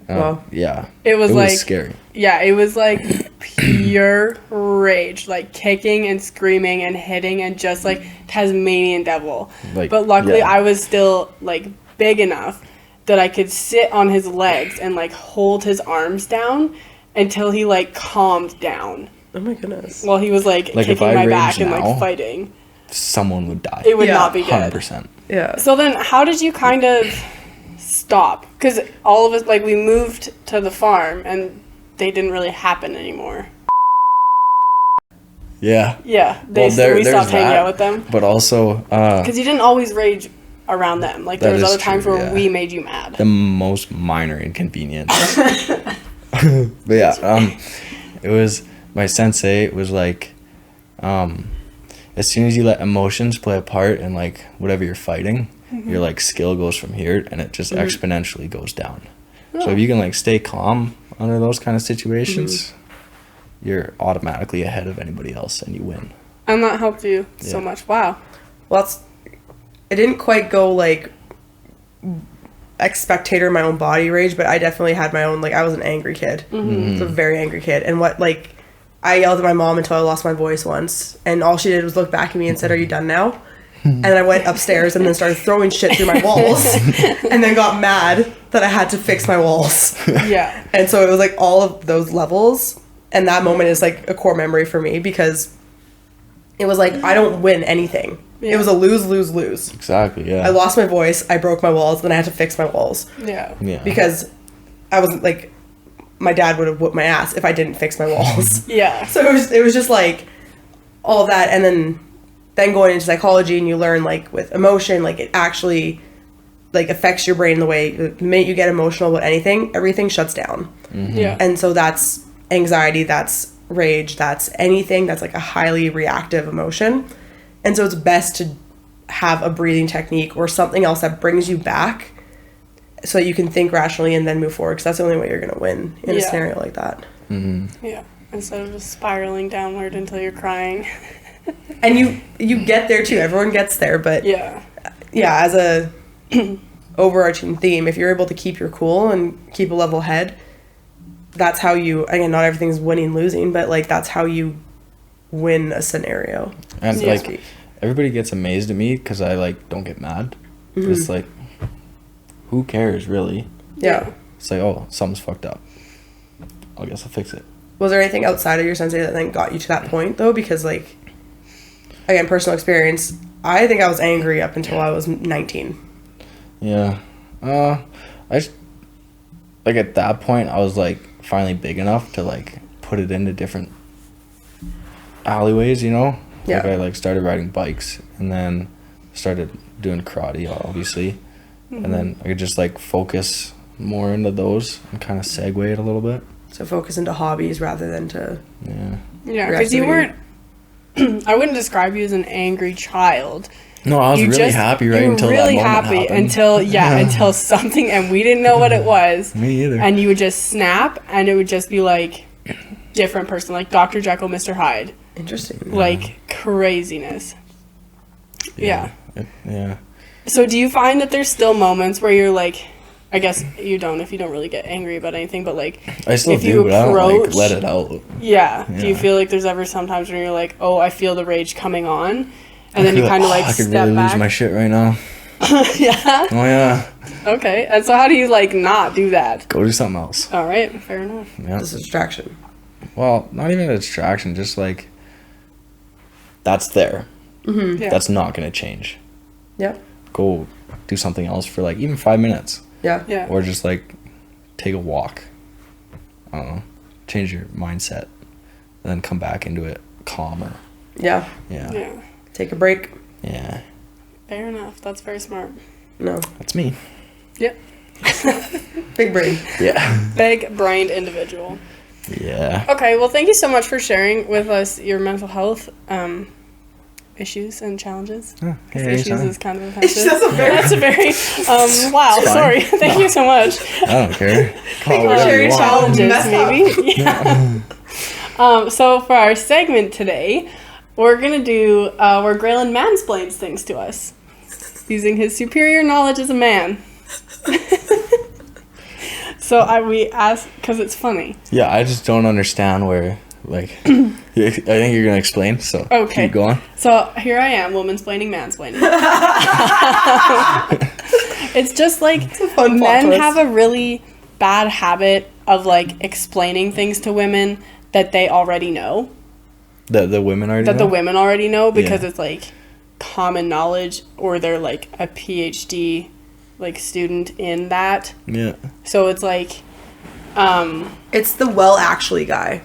Wow.
Yeah.
It was like
scary.
Yeah, it was like pure rage, like kicking and screaming and hitting and just like Tasmanian devil.
Like,
But luckily
yeah.
I was still like big enough that I could sit on his legs and like hold his arms down until he like calmed down.
Oh my goodness.
While he was like
Like, if
kicking
I
my
rage
back and
now-
like fighting.
Someone would die.
It would
Yeah,
not be good.
100%.
Yeah.
So then how did you kind of stop? Because all of us, like, we moved to the farm and they didn't really happen anymore.
Yeah.
Yeah,
Well,
we
there's
stopped hanging
that.
out with them.
But also,
Because you didn't always rage around them. Like, there
That
was
is
other times
true,
where
yeah.
we made you mad.
the most minor inconvenience. But yeah, it was my sensei was like, as soon as you let emotions play a part in like whatever you're fighting, your like skill goes from here and it just exponentially goes down. So if you can like stay calm under those kind of situations, you're automatically ahead of anybody else and you win.
And that helped you so
Yeah.
much. Wow.
Well, it didn't quite go like spectator in my own body rage, but I definitely had my own, like, I was an angry kid. I was a very angry kid. And I yelled at my mom until I lost my voice once. And all she did was look back at me and said, "Are you done now?" And then I went upstairs and then started throwing shit through my walls and then got mad that I had to fix my walls.
Yeah.
And so it was like all of those levels. And that moment is like a core memory for me because it was like, I don't win anything.
Yeah.
It was a lose, lose, lose.
Exactly, yeah.
I lost my voice. I broke my walls. Then I had to fix my walls.
Yeah.
Yeah.
Because I wasn't like, my dad would have whooped my ass if I didn't fix my walls.
Yeah.
So it was just like all that. And then going into psychology and you learn like with emotion, like it actually like affects your brain the way the minute you get emotional about anything, everything shuts down.
Yeah.
And so that's anxiety, that's rage, that's anything that's like a highly reactive emotion. And so it's best to have a breathing technique or something else that brings you back so that you can think rationally and then move forward, because that's the only way you're going to win in a scenario like that.
Yeah. Instead of just spiraling downward until you're crying.
And you get there too. Everyone gets there, but
Yeah.
as a overarching theme, if you're able to keep your cool and keep a level head, that's how you, again, not everything's winning, losing, but like that's how you win a scenario.
And
Yeah.
like everybody gets amazed at me because I like don't get mad. It's like, who cares really?
Yeah.
It's like, oh, something's fucked up. I guess I'll fix it.
Was there anything outside of your sensei that then got you to that point though? Because like, again, personal experience, I think I was angry up until I was 19.
Yeah. I just, like at that point I was like finally big enough to like put it into different alleyways, you know?
Yeah.
Like I like started riding bikes and then started doing karate, obviously. And then I could just like focus more into those and kind of segue it a little bit.
So focus into hobbies rather than to...
Yeah.
Yeah, because you weren't... I wouldn't describe you as an angry child.
No, I was really happy right until that moment happened.
Until something, and we didn't know what it was.
Me either.
And you would just snap, and it would just be like different person, like Dr. Jekyll, Mr. Hyde.
Interesting.
Like craziness. Yeah.
Yeah.
So do you find that there's still moments where you're like, I guess you don't if you don't really get angry about anything, but like
I still
if
do,
you
but I don't like
approach-
let it out.
Yeah. Do you
Yeah.
feel like there's ever sometimes when you're like, oh, I feel the rage coming on, and then you
feel
kind of like
I could
step
really
back?
lose my shit right now.
Yeah.
Oh yeah.
Okay. And so how do you like not do that?
Go do something else.
All right. Fair enough.
Yeah.
This is a distraction.
Well, not even a distraction, just like that's there.
Yeah.
That's not gonna change.
Yeah.
Go do something else for like even 5 minutes.
Yeah.
Yeah.
Or just like take a walk. I don't know. Change your mindset. And then come back into it calmer.
Yeah.
Yeah.
Yeah.
Take a break.
Yeah.
Fair enough. That's very smart.
No.
That's me.
Yep.
Big brain.
Yeah.
Big-brained individual.
Yeah.
Okay. Well, thank you so much for sharing with us your mental health issues and challenges.
Oh,
Because
hey,
issues
anytime.
is kind of offensive.
That's a very-
Wow.
It's fine.
Sorry. Thank you so much.
I don't care. Call it
you for
whatever
sharing
you want.
Challenges,
Messed up.
maybe. Yeah. So for our segment today, we're gonna do where Graylin mansplains things to us, using his superior knowledge as a man. So we ask because it's funny.
Yeah, I just don't understand where, like, I think you're going to explain, so
Okay.
keep going.
So here I am, womansplaining, mansplaining. It's just like
fun plot
men
twist.
have a really bad habit of like explaining things to women that they already know,
The women already
that
know?
the women already know because
Yeah.
it's like common knowledge, or they're like a PhD like student in that.
Yeah.
So it's like
It's the well actually guy.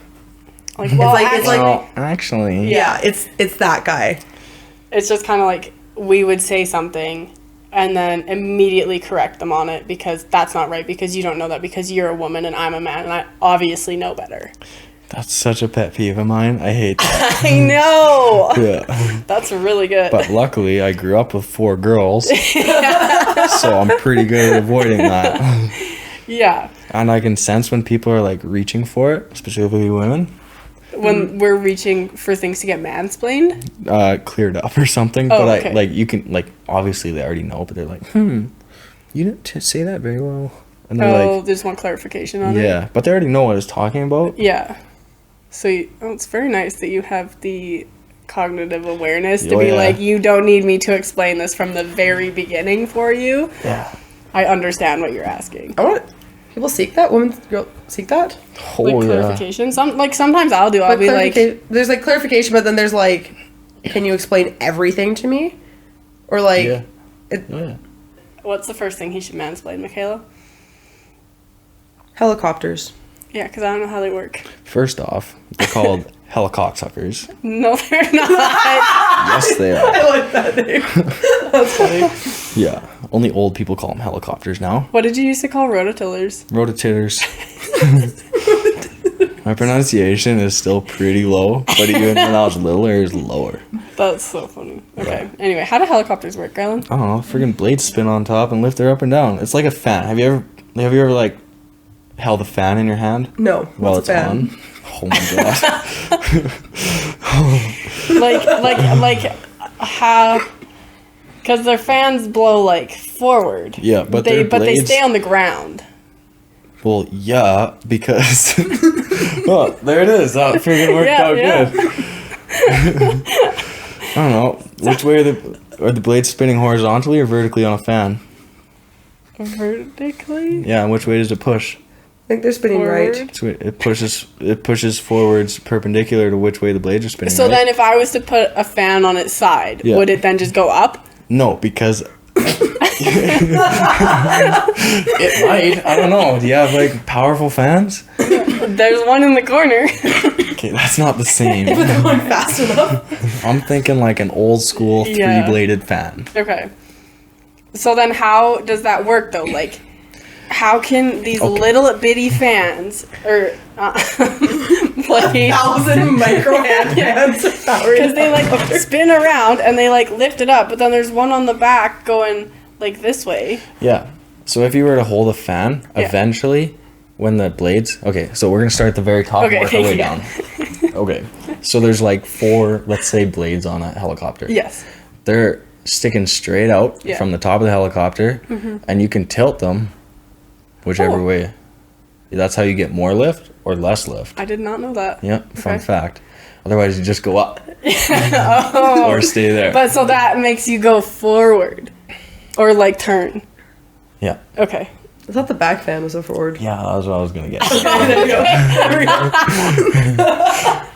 like well,
it's like-
Well, actually.
Yeah, it's that guy.
it's just kind of like we would say something and then immediately correct them on it because that's not right, because you don't know that, because you're a woman and I'm a man and I obviously know better.
That's such a pet peeve of mine. I hate that.
I know.
Yeah.
That's really good.
But luckily, I grew up with 4 girls, so I'm pretty good at avoiding that.
Yeah.
And I can sense when people are, like, reaching for it, specifically women,
When we're reaching for things to get mansplained.
cleared up or something.
Oh,
But
okay.
you can, like, obviously they already know, but they're like, you didn't say that very well. And they're
Oh,
like,
there's one clarification on it.
yeah, but they already know what I was talking about.
Yeah. So it's very nice that you have the cognitive awareness to
Oh,
be
yeah.
like, you don't need me to explain this from the very beginning for you.
Yeah.
I understand what you're asking.
I want people seek that. Girl, seek that.
Oh,
Like
yeah.
clarification. Sometimes I'll do. I'll
But
be like,
there's like clarification, but then there's like, can you explain everything to me? Or like,
Yeah.
it,
Oh, yeah.
what's the first thing he should mansplain, Michaela?
helicopters.
Yeah, because I don't know how they work.
First off, they're called helicocksuckers.
No, they're not.
Yes, they are.
I like that name. That's funny.
Yeah. Only old people call them helicopters now.
What did you used to call rototillers?
Rototillers. My pronunciation is still pretty low, but even when I was littler, it was lower.
That's so funny. Okay. Anyway, how do helicopters work, Graylin?
I don't know. Friggin' blades spin on top and lift her up and down. It's like a fan. Have you ever like held a fan in your hand
No.
while
What's
it's
a fan?
on? Oh my god.
like how? Because their fans blow like forward.
Yeah, but
they
their blades,
stay on the ground.
Well, yeah, because oh, there it is. That friggin' worked
Yeah,
out
yeah.
good. I don't know. Which way are the blades spinning, horizontally or vertically on a fan?
Vertically.
Yeah, and which way does it push?
I think they're spinning right.
Forward.
So it pushes forwards perpendicular to which way the blades are spinning.
So
right?
then, if I was to put a fan on its side,
Yeah.
would it then just go up?
No, because it might. I don't know. Do you have like powerful fans?
There's one in the corner.
Okay, that's not the same.
If it's going fast enough.
I'm thinking like an old school
Yeah.
three-bladed fan.
Okay. So then, how does that work though? Like, how can these
Okay.
little bitty fans or like?
1,000 micro hand fans.
Because they like spin around and they like lift it up, but then there's one on the back going like this way.
Yeah. So if you were to hold a fan,
Yeah.
eventually, when the blades... Okay, so we're going to start at the very top
Okay,
and work our way
yeah.
down. Okay. So there's like 4, let's say, blades on a helicopter.
Yes.
They're sticking straight out
Yeah.
from the top of the helicopter, and you can tilt them whichever
Oh.
way. That's how you get more lift or less lift.
I did not know that.
Yeah, fun
Okay.
fact. Otherwise, you just go up
Oh.
or stay there.
But so that makes you go forward or like turn.
Yeah.
Okay.
I thought the back fan was so forward.
Yeah, that was what I was going to get.
There you go.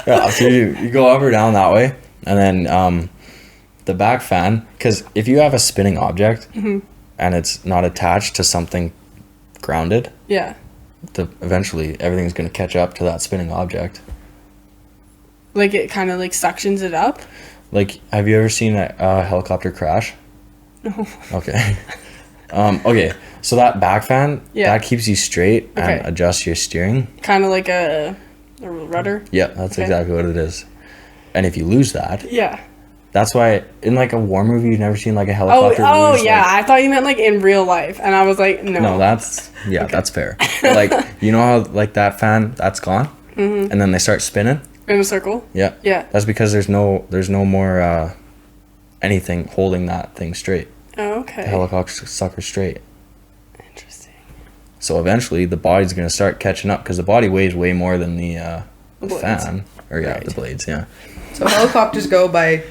Yeah, so you go up or down that way, and then the back fan, because if you have a spinning object and it's not attached to something grounded,
Yeah.
eventually everything's going to catch up to that spinning object.
Like it kind of like suctions it up.
Like, have you ever seen a helicopter crash?
No.
Okay. Okay, so that back fan,
Yeah.
that keeps you straight
Okay.
and adjusts your steering.
Kind of like a rudder.
Yeah, that's
Okay.
exactly what it is. And if you lose that,
Yeah.
that's why in like a war movie, you've never seen like a
Oh,
helicopter lose,
yeah.
like-
I thought you meant like in real life, and I was like, no.
No, that's that's fair. Like, you know how like that fan that's gone, and then they start spinning.
in a circle.
Yeah,
Yeah.
that's because there's no more anything holding that thing straight.
Oh, okay.
The helicopter sucker straight.
Interesting.
So eventually the body's gonna start catching up because the body weighs way more than the
Blades.
fan or
Right.
the blades. Yeah.
So helicopters go by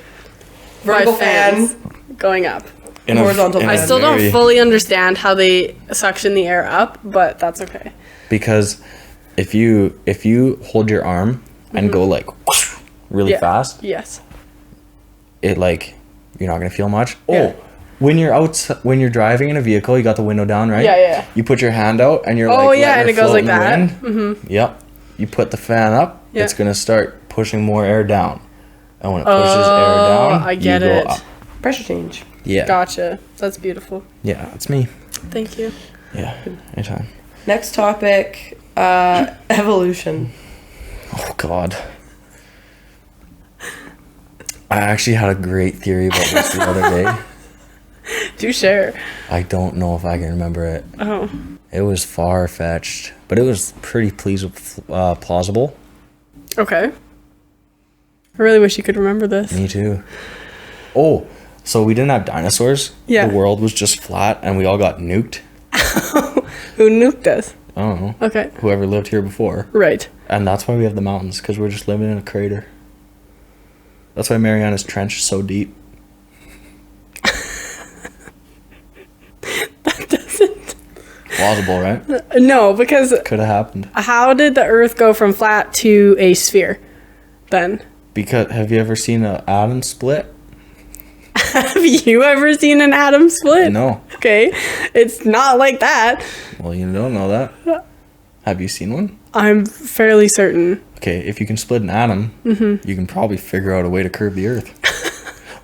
vertical
By
fan.
fans going up.
Horizontal fan.
I still don't fully understand how they suction the air up, but that's okay.
because if you hold your arm and go like whoosh, really
Yeah.
fast,
Yes.
it like you're not gonna feel much.
Yeah.
Oh, when you're driving in a vehicle, you got the window down, right?
Yeah, yeah.
You put your hand out and you're
Oh,
like,
yeah,
letting
and
her
it goes
float
like
in the
that.
wind. Yep. You put the fan up,
Yeah.
it's gonna start pushing more air down, and when it pushes air down,
I get
you go
it.
up.
Pressure change.
Yeah.
Gotcha. That's beautiful.
Yeah, it's me.
Thank you.
Yeah, anytime.
Next topic, evolution.
Oh God. I actually had a great theory about this the other day.
Do share.
I don't know if I can remember it.
Oh.
It was far-fetched, but it was pretty plausible.
Okay. I really wish you could remember this.
Me too. Oh, so we didn't have dinosaurs.
Yeah.
The world was just flat, and we all got nuked.
Who nuked us?
I don't know.
Okay.
Whoever lived here before.
Right.
And that's why we have the mountains, because we're just living in a crater. That's why Mariana's Trench is so deep.
That doesn't...
Plausible, right?
No, because
Could have happened.
how did the Earth go from flat to a sphere then?
Because have you ever seen an atom split?
Have you ever seen an atom split?
No.
Okay, it's not like that.
Well, you don't know that. Have you seen one?
I'm fairly certain.
Okay, if you can split an atom, you can probably figure out a way to curve the Earth.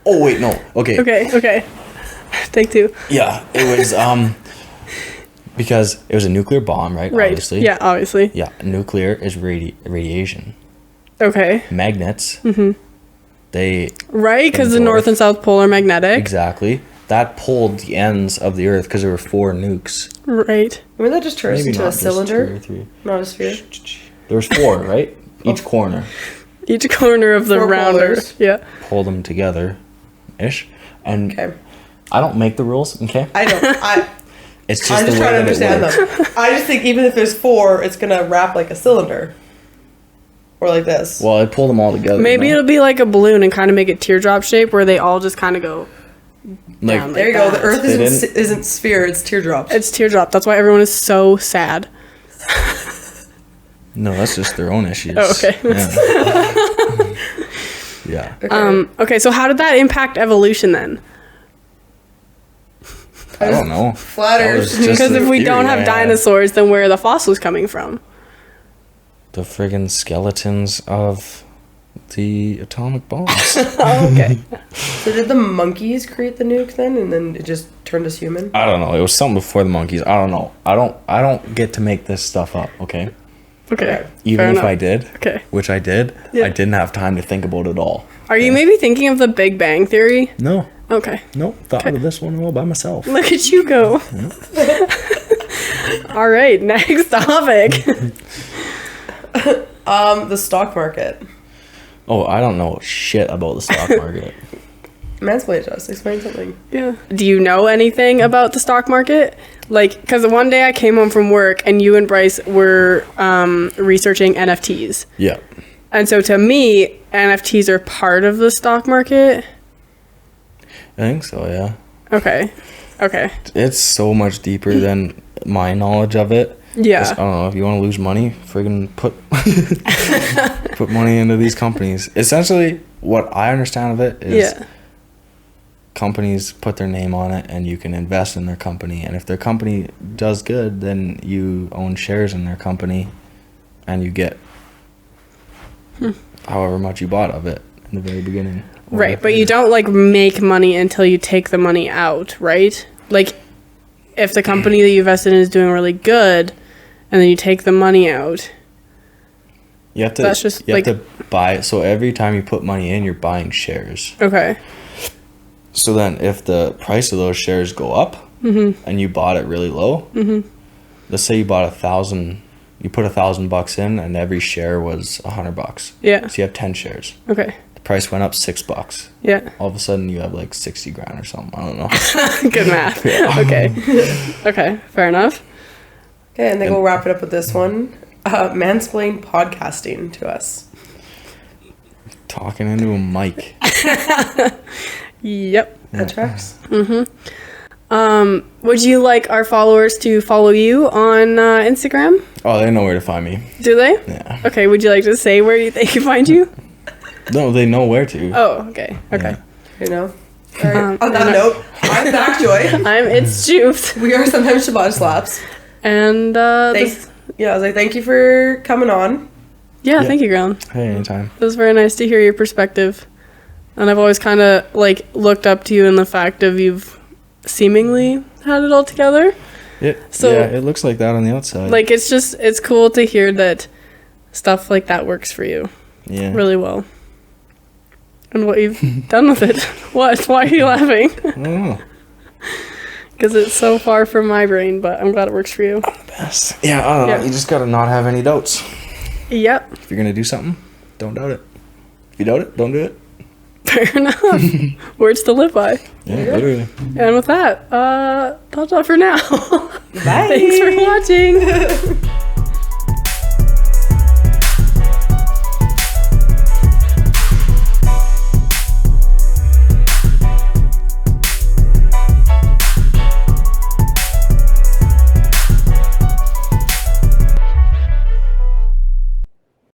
Oh wait, no. Okay.
Okay. Take two.
Yeah, it was because it was a nuclear bomb, right?
Right.
Obviously.
Yeah, obviously.
Yeah, nuclear is radiation.
Okay.
Magnets. They
Right, because the
North.
North and South Pole are magnetic.
exactly that pulled the ends of the Earth because there were 4 nukes.
Right.
Maybe that just turns
Maybe
into
not
a
just
cylinder,
2 or 3.
not a sphere.
There was 4, right? Each corner.
Each corner of the
4
rounder.
polars.
Yeah.
Pull them together, ish. And
Okay.
I don't make the rules. Okay.
I don't.
It's just
I'm
the
just
way
trying to
that it
understand
works.
them. I just think even if there's 4, it's gonna wrap like a cylinder, or like this.
Well, I pulled them all together.
Maybe
you know?
it'll be like a balloon and kind of make it teardrop shape where they all just kind of go
Like,
down
There you
like
go. The
that.
Earth
They
isn't sphere. It's teardrops.
It's teardrop. That's why everyone is so sad.
no, that's just their own issues.
Oh, okay.
Yeah.
Okay.
Okay, so how did that impact evolution then?
I don't know.
Flat
That
Earth.
was just
Because
a
if we
theory
don't have
I had.
dinosaurs, then where are the fossils coming from?
The friggin' skeletons of the atomic bombs.
Oh, okay.
So did the monkeys create the nuke then, and then it just turned us human?
I don't know. It was something before the monkeys. I don't know. I don't get to make this stuff up, okay?
Okay.
Even
Fair
if
enough.
I did,
Okay.
which I did,
Yeah.
I didn't have time to think about it all.
Are you maybe thinking of the Big Bang Theory?
No.
Okay.
Nope. Thought of this one all by myself.
Look at you go. All right, next topic.
The stock market.
Oh, I don't know shit about the stock market.
Mansplain to us. Explain something.
Yeah. Do you know anything about the stock market? Like, because one day I came home from work and you and Bryce were researching NFTs.
Yeah.
And so to me, NFTs are part of the stock market.
I think so, yeah.
Okay. Okay.
It's so much deeper than my knowledge of it.
Yeah.
I don't know, if you want to lose money, friggin' put put money into these companies. Essentially, what I understand of it is
Yeah.
companies put their name on it and you can invest in their company. And if their company does good, then you own shares in their company and you get however much you bought of it in the very beginning.
Right, but you don't like make money until you take the money out, right? Like if the company that you invested in is doing really good and then you take the money out.
You have to,
That's just,
you have
like-
to buy. So every time you put money in, you're buying shares.
Okay.
So then if the price of those shares go up and you bought it really low, let's say you bought 1,000, you put $1,000 in and every share was $100.
Yeah.
So you have 10 shares.
Okay.
The price went up $6.
Yeah.
All of a sudden you have like 60 grand or something. I don't know.
Good math. Okay. Okay. Fair enough.
Okay, and then we'll wrap it up with this one. Mansplain podcasting to us.
Talking into a mic.
Yep.
That tracks.
Would you like our followers to follow you on Instagram?
Oh, they know where to find me.
Do they?
Yeah.
Okay. Would you like to say where they can find you?
No, they know where to.
Oh, okay. Okay.
You know? All right. On that note, I'm Mak Jubes.
It's Jubes.
We are sometimes Ciabatta slaps.
And
Thanks. Yeah, I was like, thank you for coming on.
yeah,
Yeah.
thank you, Graylin.
Hey, anytime.
It was very nice to hear your perspective. And I've always kind of like looked up to you in the fact of you've seemingly had it all together. So-
Yeah, it looks like that on the outside.
Like it's cool to hear that stuff like that works for you
yeah.
really well. And what you've done with it. What? Why are you laughing?
I don't know.
Because it's so far from my brain, but I'm glad it works for you.
Best. Yeah, I don't know.
Yeah.
You just gotta not have any doubts.
Yep.
If you're gonna do something, don't doubt it. If you doubt it, don't do it.
Fair enough. Words to live by.
Yeah, literally.
And with that, that's all for now.
Bye.
Thanks for watching.